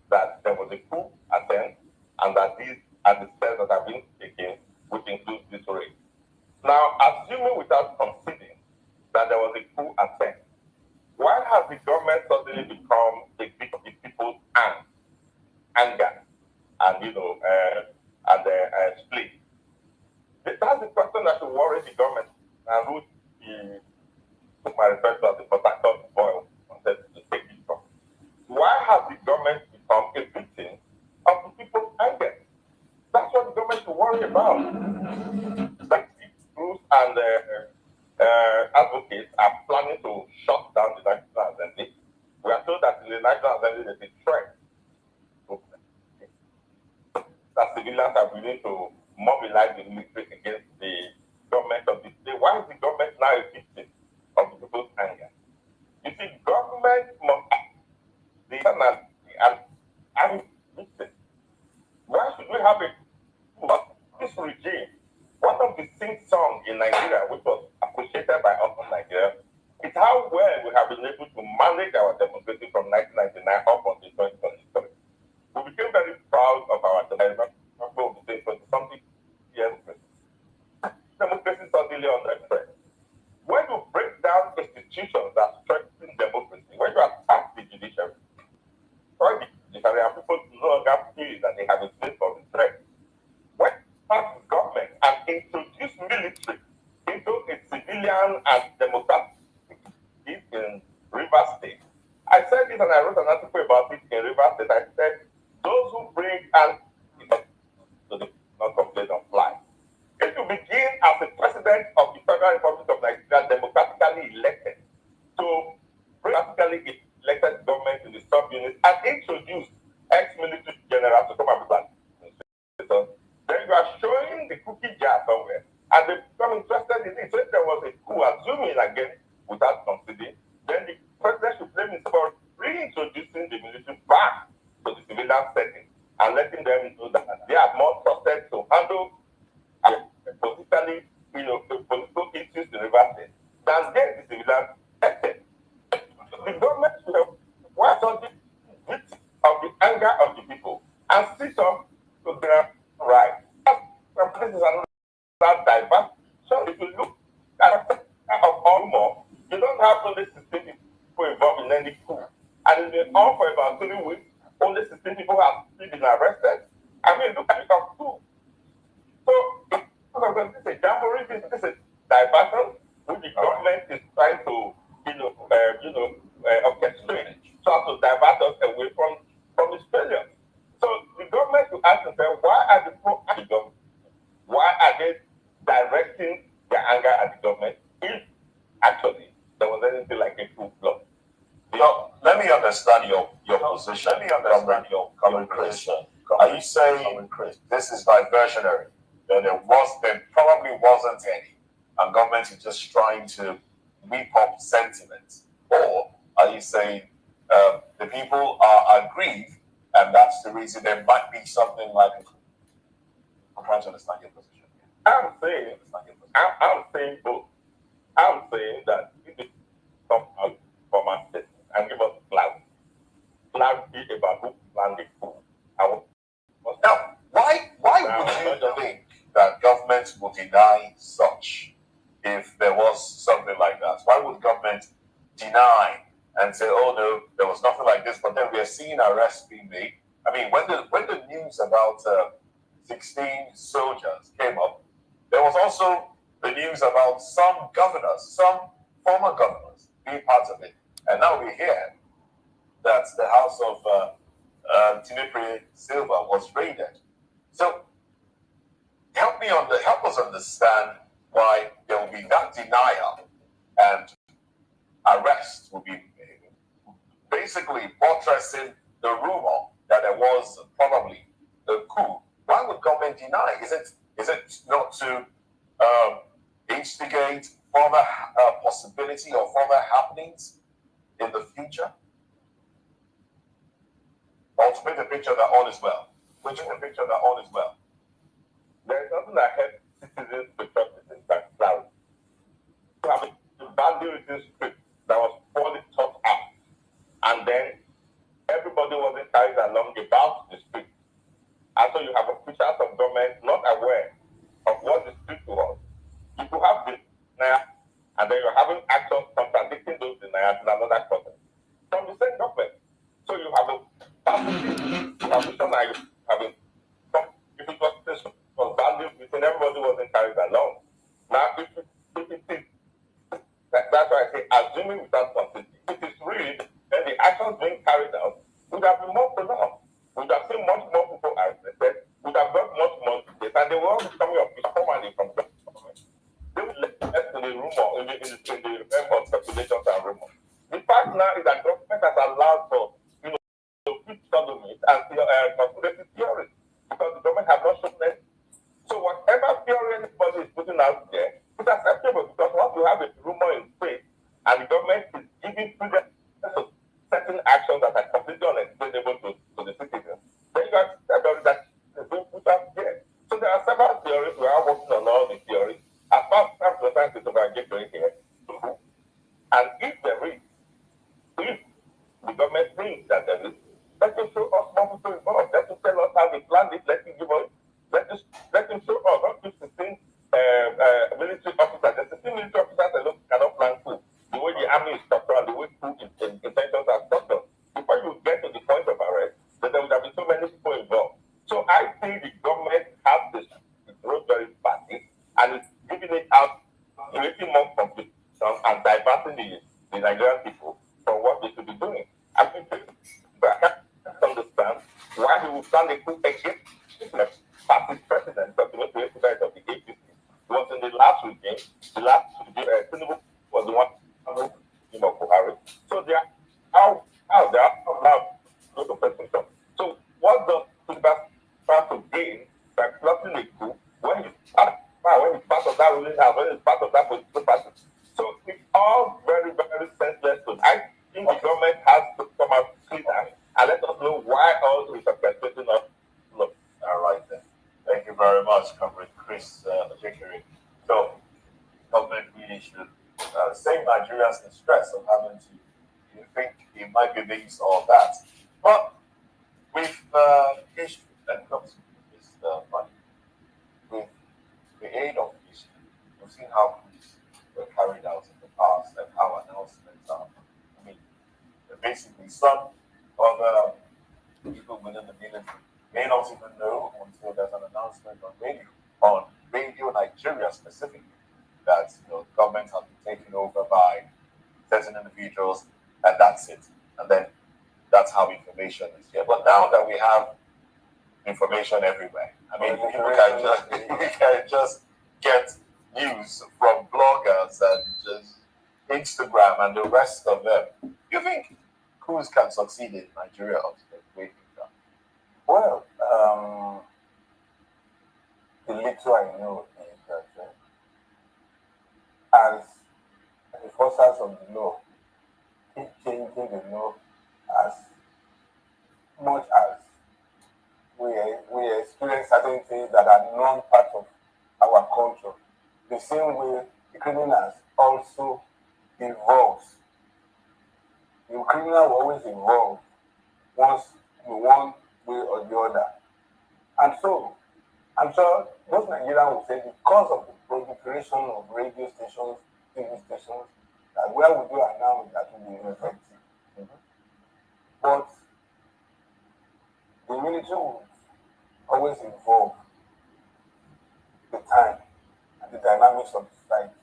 that there was a coup attempt and that these are the steps that have been taken, which includes this raid. Now, assuming without conceding that there was a coup attempt, why has the government suddenly become a bit of the people's anger and split? That's the question that should worry the government, and who I refer to as the protector boy wanted to take it from. Why has the government become a victim of the people's anger? That's what the government should worry about. Like groups and advocates are planning to shut down the National Assembly. We are told that in the National Assembly there's a threat that civilians are willing to mobilize the military against the government of the state. Why is the government now a victim of the people's anger? You see, government must be and victim. Why should we have this regime? One of the sing songs in Nigeria, which was appreciated by us in Nigeria, is how well we have been able to manage our democracy from 1999 up until 2023. We became very proud of our democracy over 20-something years. Democracy is suddenly under threat. When you break down institutions that strengthen democracy, when you attack the judiciary, and people no longer feel that they have a place for the threat. When you attack the government and introduce military into a civilian open and democratic in Rivers State. I said it and I wrote an article about it in Rivers State. I said, those who bring and to the not complain of fly. If you begin as the president of the Federal Republic of Nigeria, democratically elected, to democratically elected government in the sub-unit and introduce ex-military generals to come and be back. Then you are showing the cookie jar somewhere, and they become interested in it. So if there was a coup, assuming again without considering, then the president should blame himself for reintroducing the military back to the civilian setting and letting them know that they are more trusted to handle politically, political issues in Rivers State than they, the civilian setting. The government should have watched on the victim of the anger of the people and sit up to their right. Some places are not diverse. So if you look at the of all more, you don't have only 16 people involved in any coup. And it's been on for about 3 weeks. Only 16 people have still been arrested. I mean, look at it of coup. So this is a jamboree, this is a diversion which the government is trying to, orchestrate so as to divert us away from its failure. So the government should ask themselves, why are the pro-government? Why are they directing their anger at the government if actually there was anything like a coup plot? So let me understand your position. Let me understand your communication. Are you saying this is diversionary? That there probably wasn't any, and government is just trying to whip up sentiment? Or are you saying the people are aggrieved, and that's the reason there might be something like a coup? I'm trying to understand your position. I'm saying both. I'm saying that if it comes out from our state and give us clarity about who planned the coup. Now, why would you think that government would deny such if there was something like that? Why would government deny and say, oh no, there was nothing like this, but then we are seeing arrests being made? I mean, when the news about 16 soldiers came up, there was also the news about some governors, some former governors being part of it. And now we hear that the house of Tinipri Silva was raided. So help us understand why there will be that denial and arrest will be basically buttressing the rumor that there was probably a coup. Why would government deny? Is it not to instigate further possibility or further happenings in the future? Or to paint a picture that all is well. There is nothing that helps citizens to trust this in transparency. You have a value written script that was poorly thought out, and then everybody wasn't carried along about the script. And so you have officials of government not aware of what the script was. You could have denial, and then you're having actions contradicting those denials in another context from the same government. So you have a if it was valued within, everybody wasn't carried along. Now, if it is, that's why I say, assuming without consistency, if it is real, then the actions being carried out would have been more pronounced. We would have seen much more people arrested, would have got much more details, and they were all coming up with formally from government. They would let in the rumor, in the realm of speculations and rumors. The fact now is that government has allowed for sodomy and conspiracy theories because the government has not shown them. So whatever theory anybody is putting out there is acceptable because once you have a rumor in space and the government is giving credence to certain actions that are completely unexplainable to the citizens, then you accept that it's being put out there. So there are several theories. We are working on all the theories. As far as the science is over, get going here. And if there is, if the government thinks that there is, let them show us more people involved. Let them tell us how they planned it. Let them give us. Let them show us. Not just 16 military officers. The 16 military officers alone cannot plan coup. The way the army is structured and the way coup intentions are structured. Before you get to the point of arrest, then there would have been so many people involved. So I think the government has this road very badly and it's giving it out, creating more conflict. diverting the Nigerian people from what they should be doing. I mean, but I can't understand why he would stand a coup against the party president, but the president of the APC. It was in the last regime. The last regime, Tinubu was the one who, Buhari. So they are they are allowed to go to president. So what does Biafra to gain by plotting a coup when it's part of that ruling house, when it's part of that political party? So it's all very, very senseless. I think the government has to come out cleaner and let us know why all this is perpetrating us. Look, all right then. Thank you very much, Comrade Chris Ojekere. So, government really should save Nigerians the stress of having to. You think it might be this or that, but with history that comes with this money, with the aid of history, we've seen how coups were carried out in the past and how announcements are. I mean, basically, some other people within the military may not even know until there's an announcement on radio Nigeria specifically, that government has been taken over by certain individuals, and that's it. And then that's how information is here. But now that we have information everywhere, I mean, you can just get news from bloggers and just Instagram and the rest of them. Do you think coups can succeed in Nigeria? Well, the little I know is that as the forces of the law keep changing the law as much as we experience certain things that are non-part of our culture, the same way the criminals also evolves. The criminal will always evolve once in one way or the other. And so, I'm sure most Nigerians will say because of the proliferation of radio stations, TV stations, that where we do announce that will be effective. But the military will always involve the time and the dynamics of the society.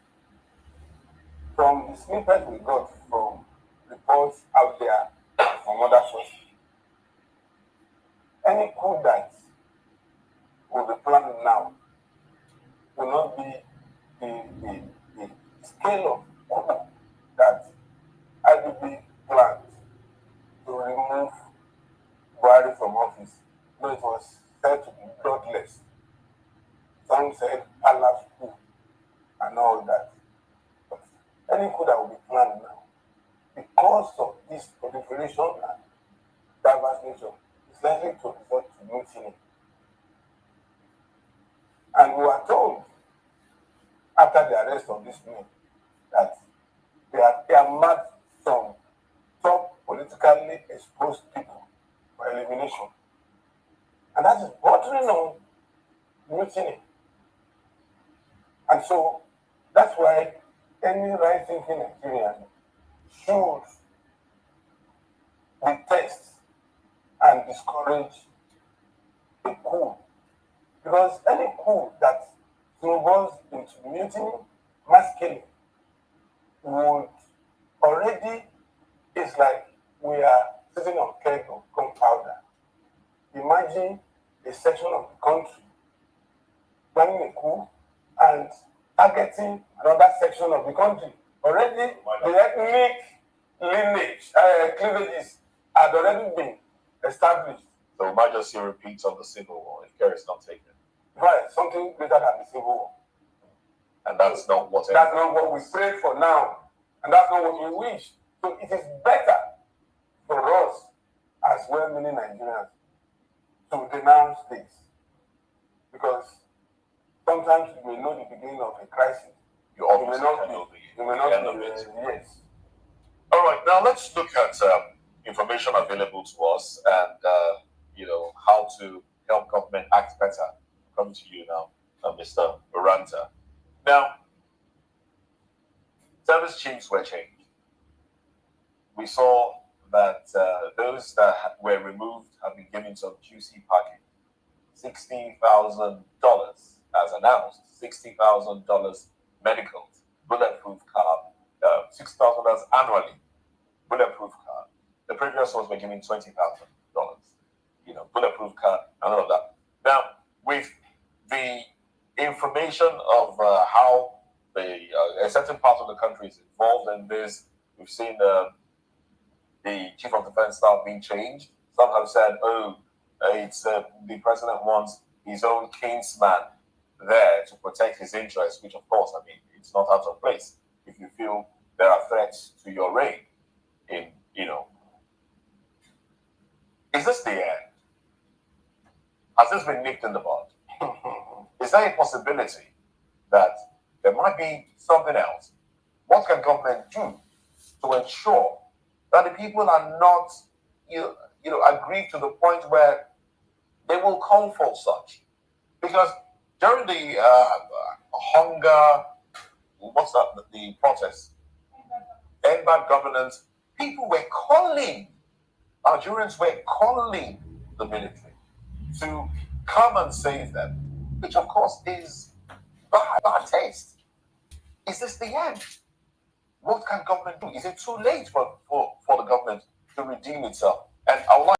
From the snippets we got from reports out there from other sources, any coup that will be planned now will not be the scale of coup that IDB planned to remove Buhari from office. No, it was said to be bloodless. Some said Allah's coup and all that. But any coup that will be planned now, because of this proliferation and diverse nature, is likely to result to mutiny. And we are told, after the arrest of this man, that they have earmarked some top politically exposed people for elimination. And that is bordering on mutiny. And so that's why any right-thinking Nigerian should detest and discourage a coup. Because any coup that snowballs into mutiny, mass killing, would already, it's like we are sitting on a keg of gunpowder. Imagine a section of the country planning a coup and targeting another section of the country. Already, the ethnic cleavages had already been established. So we might just see repeats of the Civil War if care is not taken. Right, something greater than the Civil War. And that's not what we pray for now. And that's not what we wish. So it is better for us, as well-meaning Nigerians, to denounce this. Because sometimes you may know the beginning of a crisis. You obviously can know the end of it. Yes. All right, now let's look at information available to us and how to help government act better. Coming to you now, Mr. Baranta. Now, service chiefs were changed. We saw that those that were removed have been given some juicy package. $60,000 as announced, $60,000 medicals, bulletproof car, $6,000 annually, bulletproof car. The previous ones were giving $20,000. Bulletproof car and all of that. Now, with the information of how a certain part of the country is involved in this, we've seen the chief of defense staff being changed. Some have said, it's the president wants his own kinsman there to protect his interests, which of course, I mean, it's not out of place if you feel there are threats to your reign. Is this the end? Has this been nipped in the bud? Is there a possibility that there might be something else? What can government do to ensure that the people are not, aggrieved to the point where they will call for such? Because during the hunger, the protests, end bad governance, people were calling, Algerians were calling the military to come and save them, which of course is bad taste. Is this the end? What can government do? Is it too late for the government to redeem itself? And I would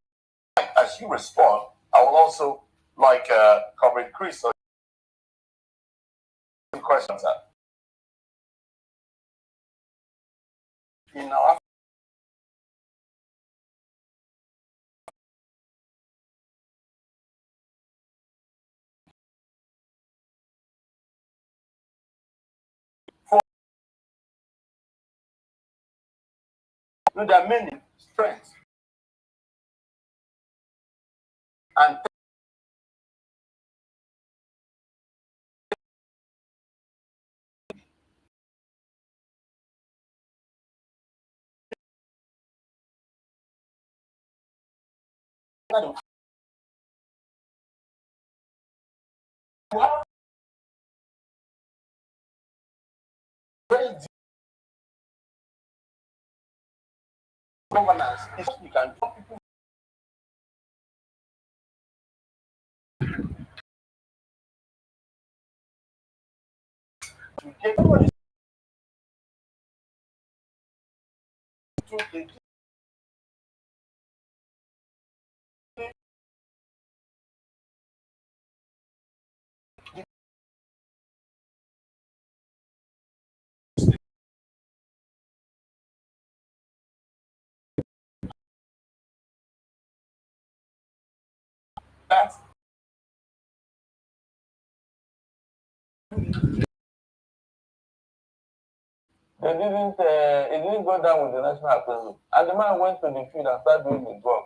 like, as you respond, I would also like Comrade Chris, so questions that. In our there are many strengths and governance is you can talk people to get everybody to that. It didn't go down with the National Assembly. And the man went to the field and started doing his work.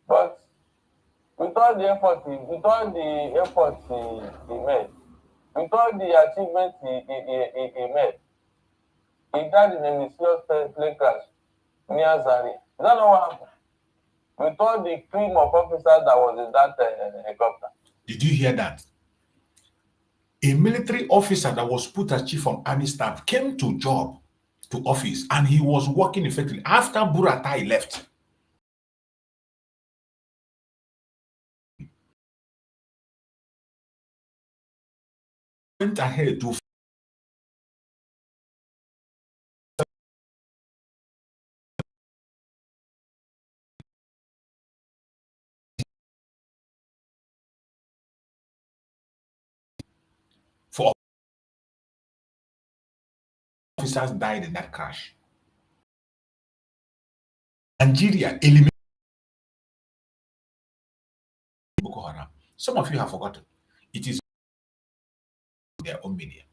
But with all the effort he made, with all the achievements he made, he died in a mysterious plane crash near Zaria. Is that not what happened? With all the cream of officers that was in that helicopter. Did you hear that? A military officer that was put as chief of army staff came to office, and he was working effectively after Buratai left. Went ahead to for officers died in that crash. Nigeria eliminated Boko Haram. Some of you have forgotten. It is their own media.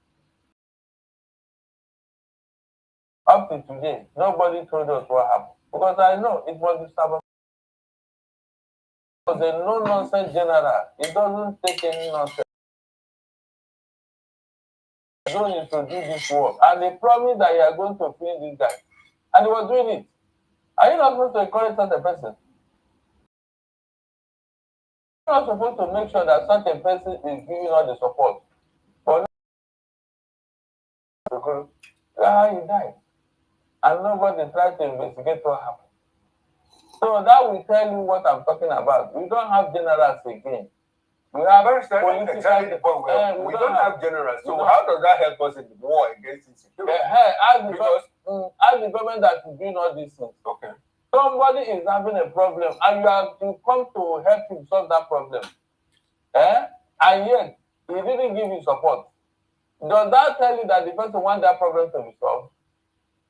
Up to today, nobody told us what happened. Because I know it was the sabotage. It was a no-nonsense general. It doesn't take any nonsense. Going to do this work. And they promised that you are going to finish this guy. And he was doing it. Are you not supposed to encourage such a person? You're not supposed to make sure that such a person is giving all the support. But how he died. And nobody tried to investigate what happened. So that will tell you what I'm talking about. We don't have generals again. We have Exactly the point where we don't have generals. So how does that help us in the war against insecurity? Ask the government that is doing all these things. Okay. Somebody is having a problem and you have to come to help him solve that problem. And yet, he didn't give you support. Does that tell you that the person wants that problem to be solved?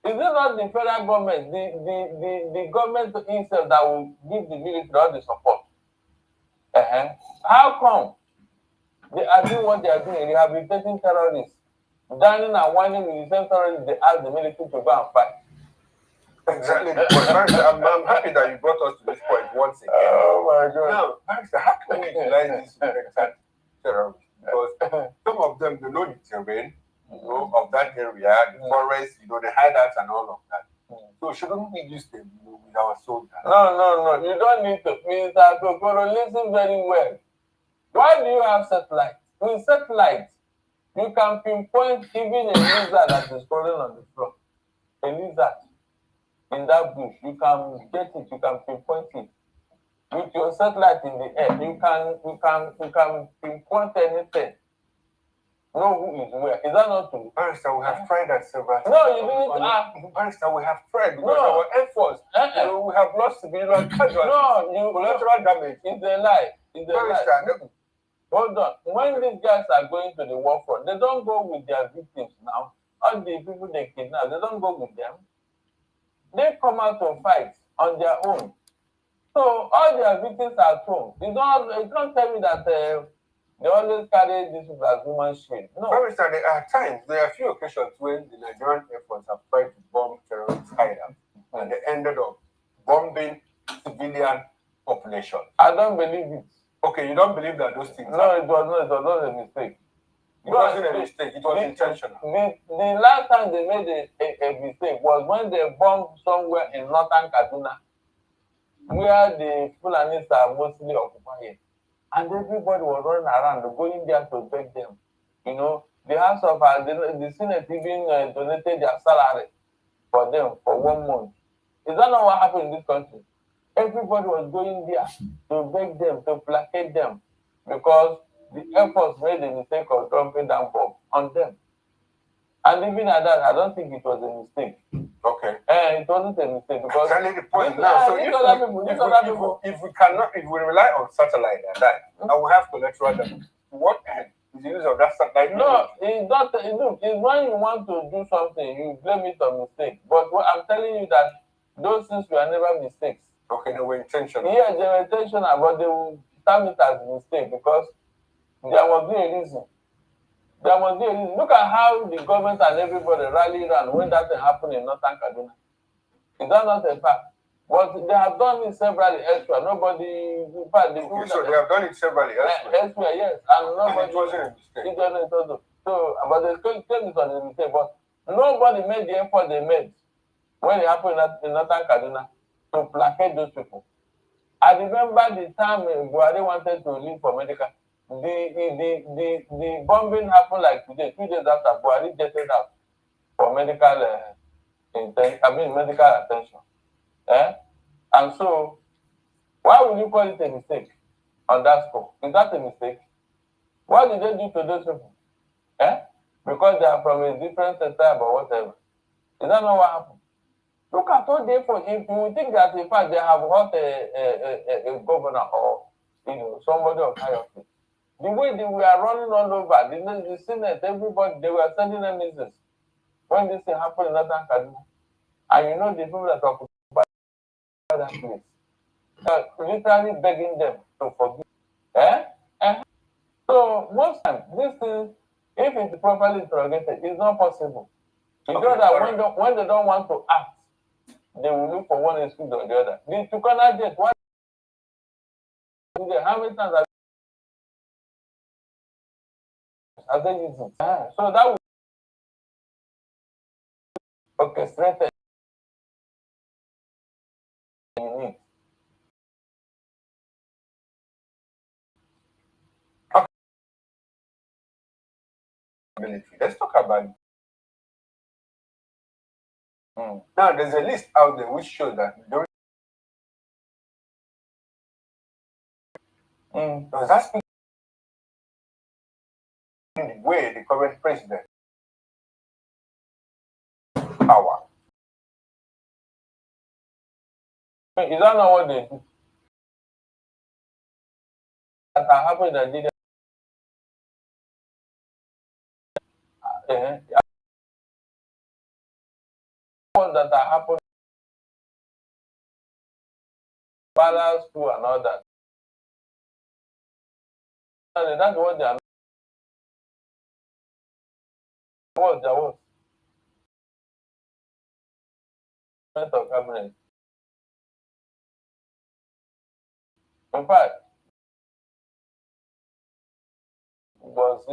Is it not the federal government, the government itself that will give the military all the support? How come they are doing what they are doing, rehabilitating terrorists, dining and whining with the same terrorists they ask the military to go and fight? Exactly. I'm happy that you brought us to this point once again. Oh my God. Now, Barrister, how can we utilize these militant terrorists? Because some of them, they know the terrain, of that area, the forest, the hideouts and all of that. So shouldn't we use them, with our soldiers? No. You don't need to. Mr. Kokoro, listen very well. Why do you have satellite? With satellite, you can pinpoint even a lizard that is crawling on the floor. A lizard in that bush, you can get it, you can pinpoint it. With your satellite in the air, you can pinpoint anything. Know who is where. Is that not true? Barrister, we have tried that several times. No, you didn't. Barrister, we have tried because our efforts, we have lost civilian casualties. No, collateral damage. It's a lie. It's a lie. Hold on. When these guys are going to the war front, they don't go with their victims now. All the people they kidnap, they don't go with them. They come out to fight on their own. So all their victims are at home. You don't tell me that they always carry this as human shield. No. Barrister, there are a few occasions when the Nigerian Air Force have tried to bomb terrorist hideouts and they ended up bombing civilian population. I don't believe it. Okay, you don't believe that those things it was not a mistake. It wasn't a mistake, it was intentional. The last time they made a mistake was when they bombed somewhere in northern Kaduna, where the Fulanis are mostly occupied. And everybody was running around, going there to beg them. The House of the Senate even donated their salary for them for 1 month. Is that not what happened in this country? Everybody was going there to beg them, to placate them, because the Air Force made the mistake of dumping down bomb on them. And even at that, I don't think it was a mistake. Okay. It wasn't a mistake because exactly the point now. So if we rely on satellite and that, and we have collateral damage, what end is the use of that satellite? No, it's not. Look, it's when you want to do something, you blame it on mistake. But what I'm telling you that those things were never mistakes. Okay, they were intentional. Yeah, they were intentional, but they will term it as a mistake because there must be a reason. There must be a reason. Look at how the government and everybody rallied around when that thing happened in Northern Kaduna. Is that not a fact? But they have done it several elsewhere. Nobody, in fact, so they have done it severally elsewhere. Elsewhere, yes, and nobody. It wasn't a mistake. It wasn't also. So, but they claim it was a mistake. But nobody made the effort they made when it happened in Northern Kaduna to placate those people. I remember the time Buhari wanted to leave for medical. The bombing happened like today, 2 days after Buhari jetted out for medical medical attention. And so, why would you call it a mistake on that score? Is that a mistake? What did they do to those people? Because they are from a different tribe or whatever. Is that not what happened? Look at what they for. If you think that in fact they have got a governor or somebody of high office, the way they were running all over, the Senate, everybody, they were sending them messages when this thing happened in Northern Kaduna. And the people that occupied that place, literally begging them to forgive. So most times, this thing, if it's properly interrogated, it's not possible. You know that when they don't want to act, they will look for one excuse or the other. The Tukana jet, how many times are they using? So that will orchestrate you need. Let's talk about it. Now, there's a list out there which shows that does that speak the way the current president power. Is that not what they do? That happened in Nigeria. That happened balance school and all that. And that's what they are. What there was of cabinet. In fact, it was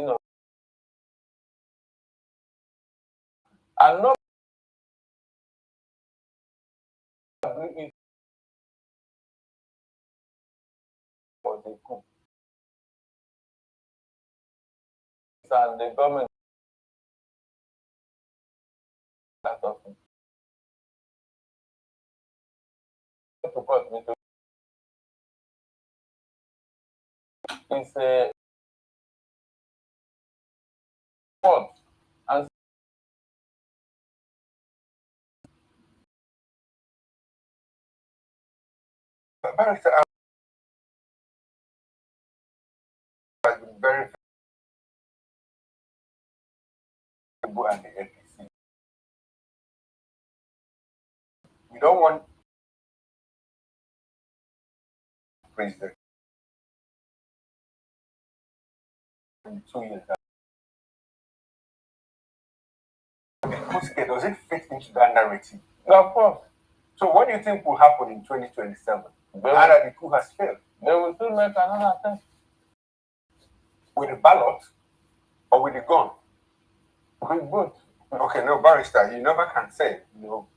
and not it for the coup. And the government that of it. Support me to it's a support and Barrister has been very valuable and the APC. We don't want president in 2 years. Does it fit into that narrative? No, of course. So what do you think will happen in 2027? Now that the coup has failed, they will still make another attempt with the ballot or with the gun. With both. Okay, no, Barrister, you never can say. No.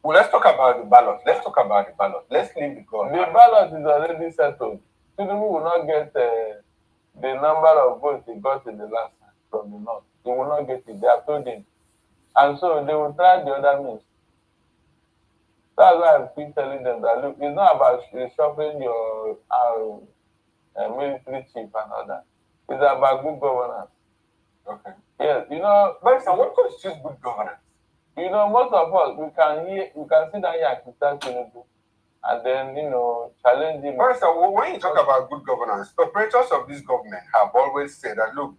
Well, let's talk about the ballot. Let's leave the gun. The ballot is already settled. Tinubu will not get the number of votes he got in the last time from the north. He will not get it. They have told him. And so they will try the other means. That's why I keep telling them that, look, it's not about reshuffling your military chief and all that. It's about good governance. Okay. Yes, but what constitutes good governance? Most of us, we can sit down here and criticize Tinubu and then, challenge him. But when you talk about good governance, operators of this government have always said that, look,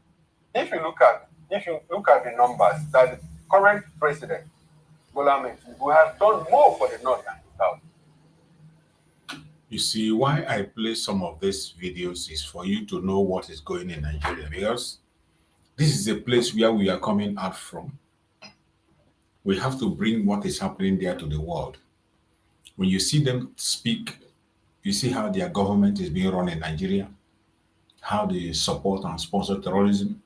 if you look at the numbers, that the current president, Bola Ahmed Tinubu, has done more for the north than the south. You see, why I play some of these videos is for you to know what is going in Nigeria, because this is a place where we are coming out from. We have to bring what is happening there to the world. When you see them speak, you see how their government is being run in Nigeria, how they support and sponsor terrorism,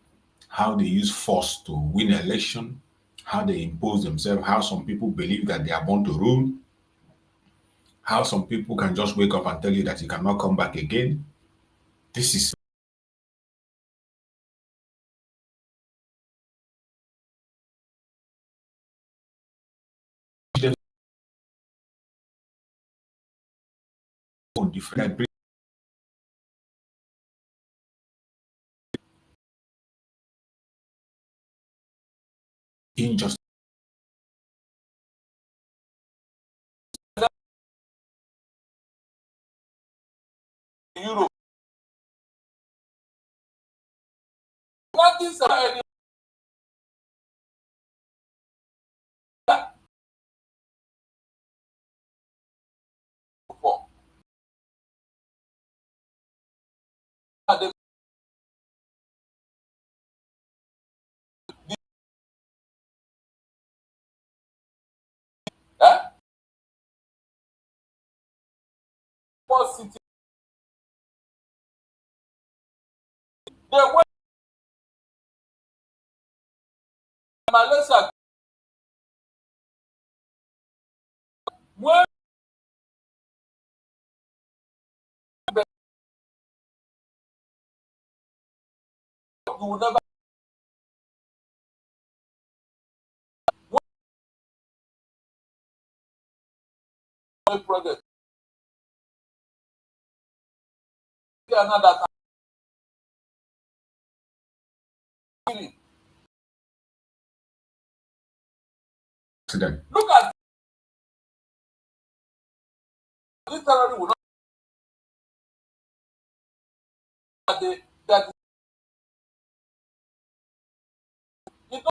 how they use force to win election, how they impose themselves, how some people believe that they are born to rule, how some people can just wake up and tell you that you cannot come back again. This is different. Injustice. Europe. What is city? They went to Malaysia. When you will never project. Another time. To them. Look at literally will not that you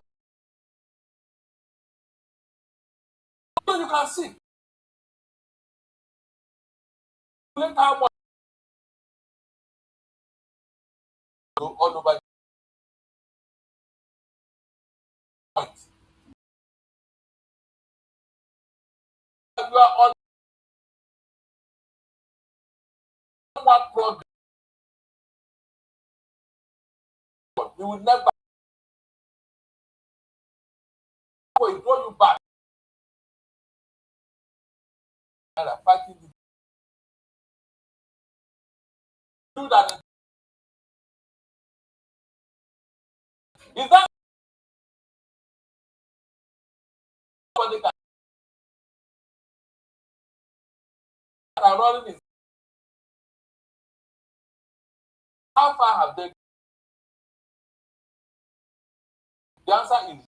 know you can see how much all over the point. You are on one program, you will never draw you back and are fighting you. Do that. Is that somebody that are running? How far have they? The answer is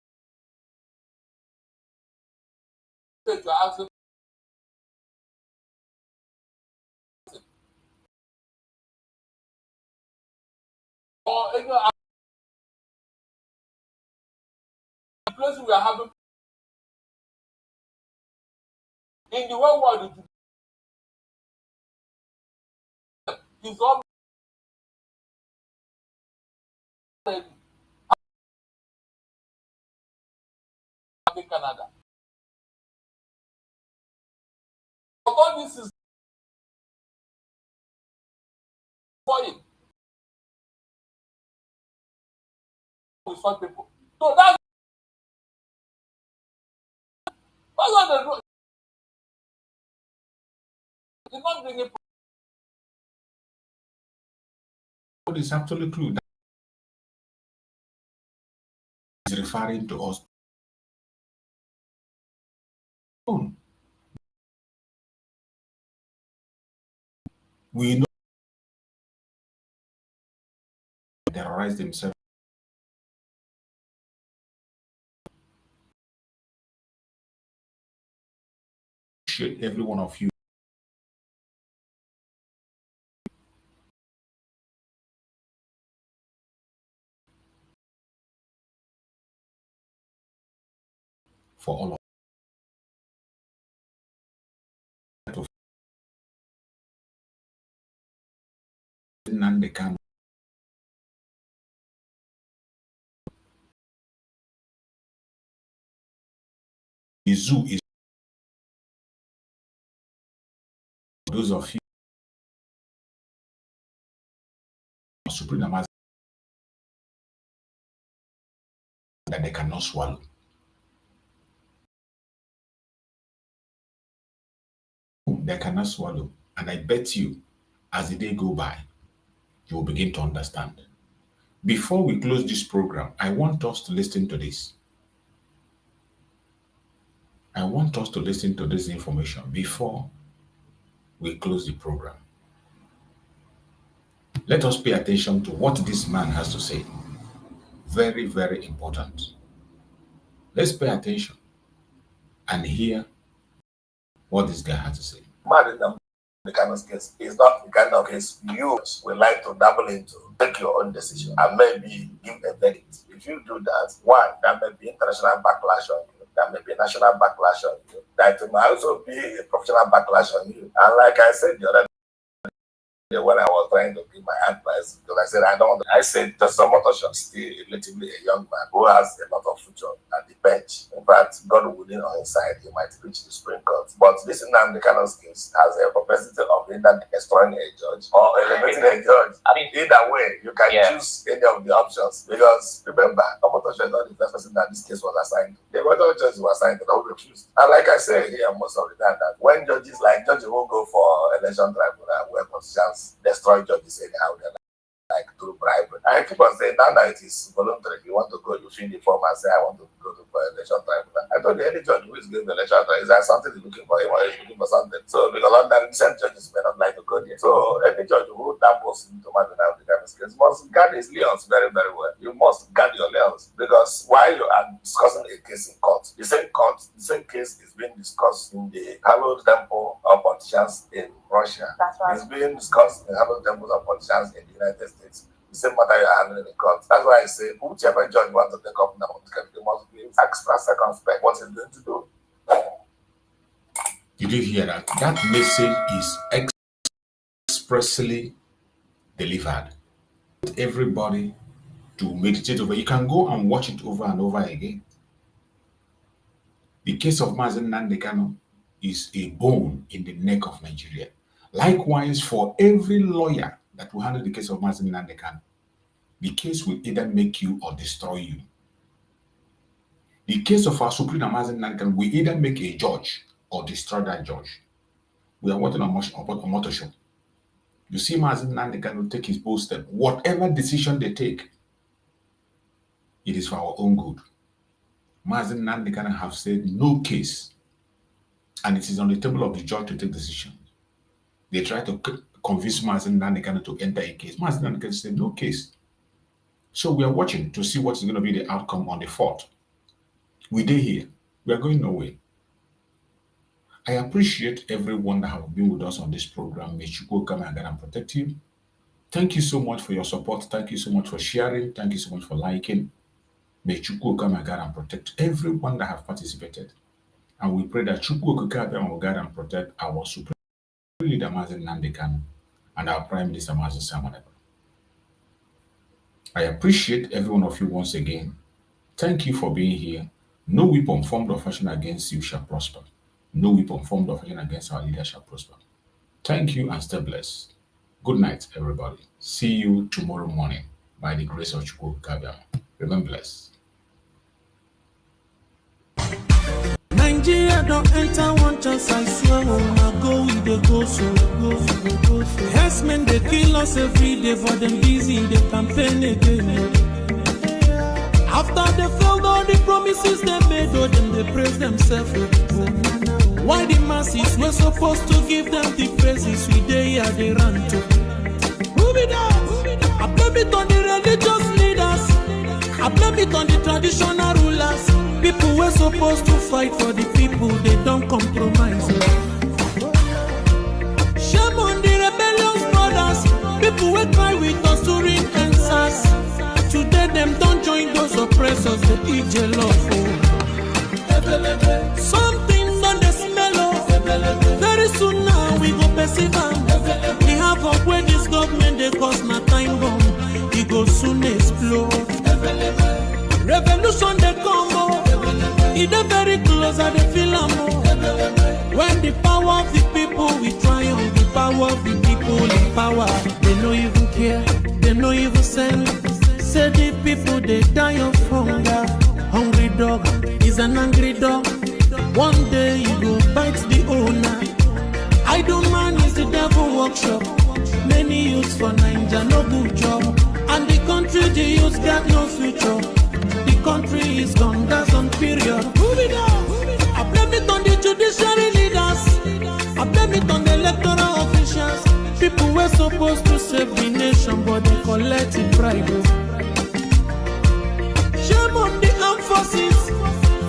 that you are asking. Or any other place we are having in the whole world is all in Canada. But all this is foreign with some people. So that's what they do. It's not bringing. What is absolutely true? That is referring to us. We know they terrorize themselves. Should every one of you for all of Nnamdi Kanu. The zoo is those of you supreme that they cannot swallow. They cannot swallow. And I bet you, as the day go by, you will begin to understand. Before we close this program, I want us to listen to this. I want us to listen to this information before we close the program. Let us pay attention to what this man has to say. Very, very important. Let's pay attention and hear what this guy has to say. The kind of case is not the kind of case you would like to dabble into. Take your own decision and maybe give a verdict. If you do that, one, there may be international backlash on you. There may be national backlash on you. That might also be a professional backlash on you. And like I said the other day, when I was trying to give my advice, because I said I don't. I said just some Motosha still relatively a young man who has a lot of future at the bench. In fact, God willing on his side, he might reach the Supreme Court. But this Nnamdi Kanu's case has a propensity of either destroying a judge or elevating a judge. I mean, either way, you can choose any of the options. Because remember, Motosha is not the first person that this case was assigned to. The other judges were assigned to who refused. And like I say here most of the time, that when judges who go for election tribunal where politicians destroy judges anyhow, they're like through bribery. I keep on saying now that it is voluntary. If you want to go, you fill the form and say, I want to go to election tribunal. I told you, any judge who is going to election tribunal, is there something he's looking for him or he's looking for something? So, because under recent judges may not like to go there. So, any judge who dabbles into Nnamdi Kanu's case must guard his lions very, very well. You must guard your serious. Because while you are discussing a case in court, the same case is being discussed in the hallowed temple of politicians in Russia. That's right. It's being discussed in the hallowed temples of politicians in the United States. The same matter you are handling in court. That's why I say, whichever judge wants to take up now, they must be extra circumspect what he's going to do. Did you hear that? That message is expressly delivered. Everybody to meditate over. You can go and watch it over and over again. The case of Nnamdi Kanu is a bone in the neck of Nigeria. Likewise, for every lawyer that will handle the case of Nnamdi Kanu, the case will either make you or destroy you. The case of our Supreme Nnamdi Kanu will either make a judge or destroy that judge. We are watching a motor show. You see Nnamdi Kanu take his bold step. Whatever decision they take, it is for our own good. Nnamdi Kanu have said no case, and it is on the table of the judge to take decision. They try to convince Nnamdi Kanu to enter a case. Nnamdi Kanu said no case. So we are watching to see what's going to be the outcome on the 4th. We are here. We are going nowhere. I appreciate everyone that have been with us on this program. May Chukwu come and protect you. Thank you so much for your support. Thank you so much for sharing. Thank you so much for liking. May Chukwu come and protect everyone that have participated. And we pray that Chukwu will guide and protect our Supreme Leader Nnamdi Kanu and our Prime Minister Simon Ekpa. I appreciate every one of you once again. Thank you for being here. No weapon formed or fashioned against you shall prosper. No weapon formed or fashioned against our leader shall prosper. Thank you and stay blessed. Good night, everybody. See you tomorrow morning by the grace of Chukwu Kabiam. Remain blessed. Nigeria don't enter one chance, I swear. Now go with the go so. Yes, men, they kill us every day, but them busy, they campaign again. After they failed all the promises they made, oh, them they praise themselves. Why the masses were supposed to give them the praises we they are they run to? Move it out. I blame it on the religious leaders. I blame it on the traditional rulers. People were supposed to fight for the people, they don't compromise. Shame on the rebellious brothers. People will cry with us to ring answers. Today them don't join those oppressors, they eat jollof. Something on the smell of. Very soon now we go perceive them. We have up where this government they cause my time bomb. It go soon explode. Revolution they come more. It is very close and they feel more. When the power of the people we triumph, the power of the people in power. They don't even care, they don't even send. Say the people they die of hunger. Hungry dog is an angry dog. One day you go bite the owner. Idle man is the devil workshop. Many youths for Nigeria no good job. And the country the youths got no future. The country is gone, that's on period. Move it out. I blame it on the judiciary leaders. I blame it on the electoral officials. People were supposed to save the nation, but they collected bribe. Shame on the armed forces.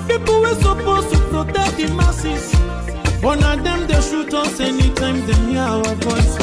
People were supposed to protect the masses. But now them they shoot us anytime they hear our voice.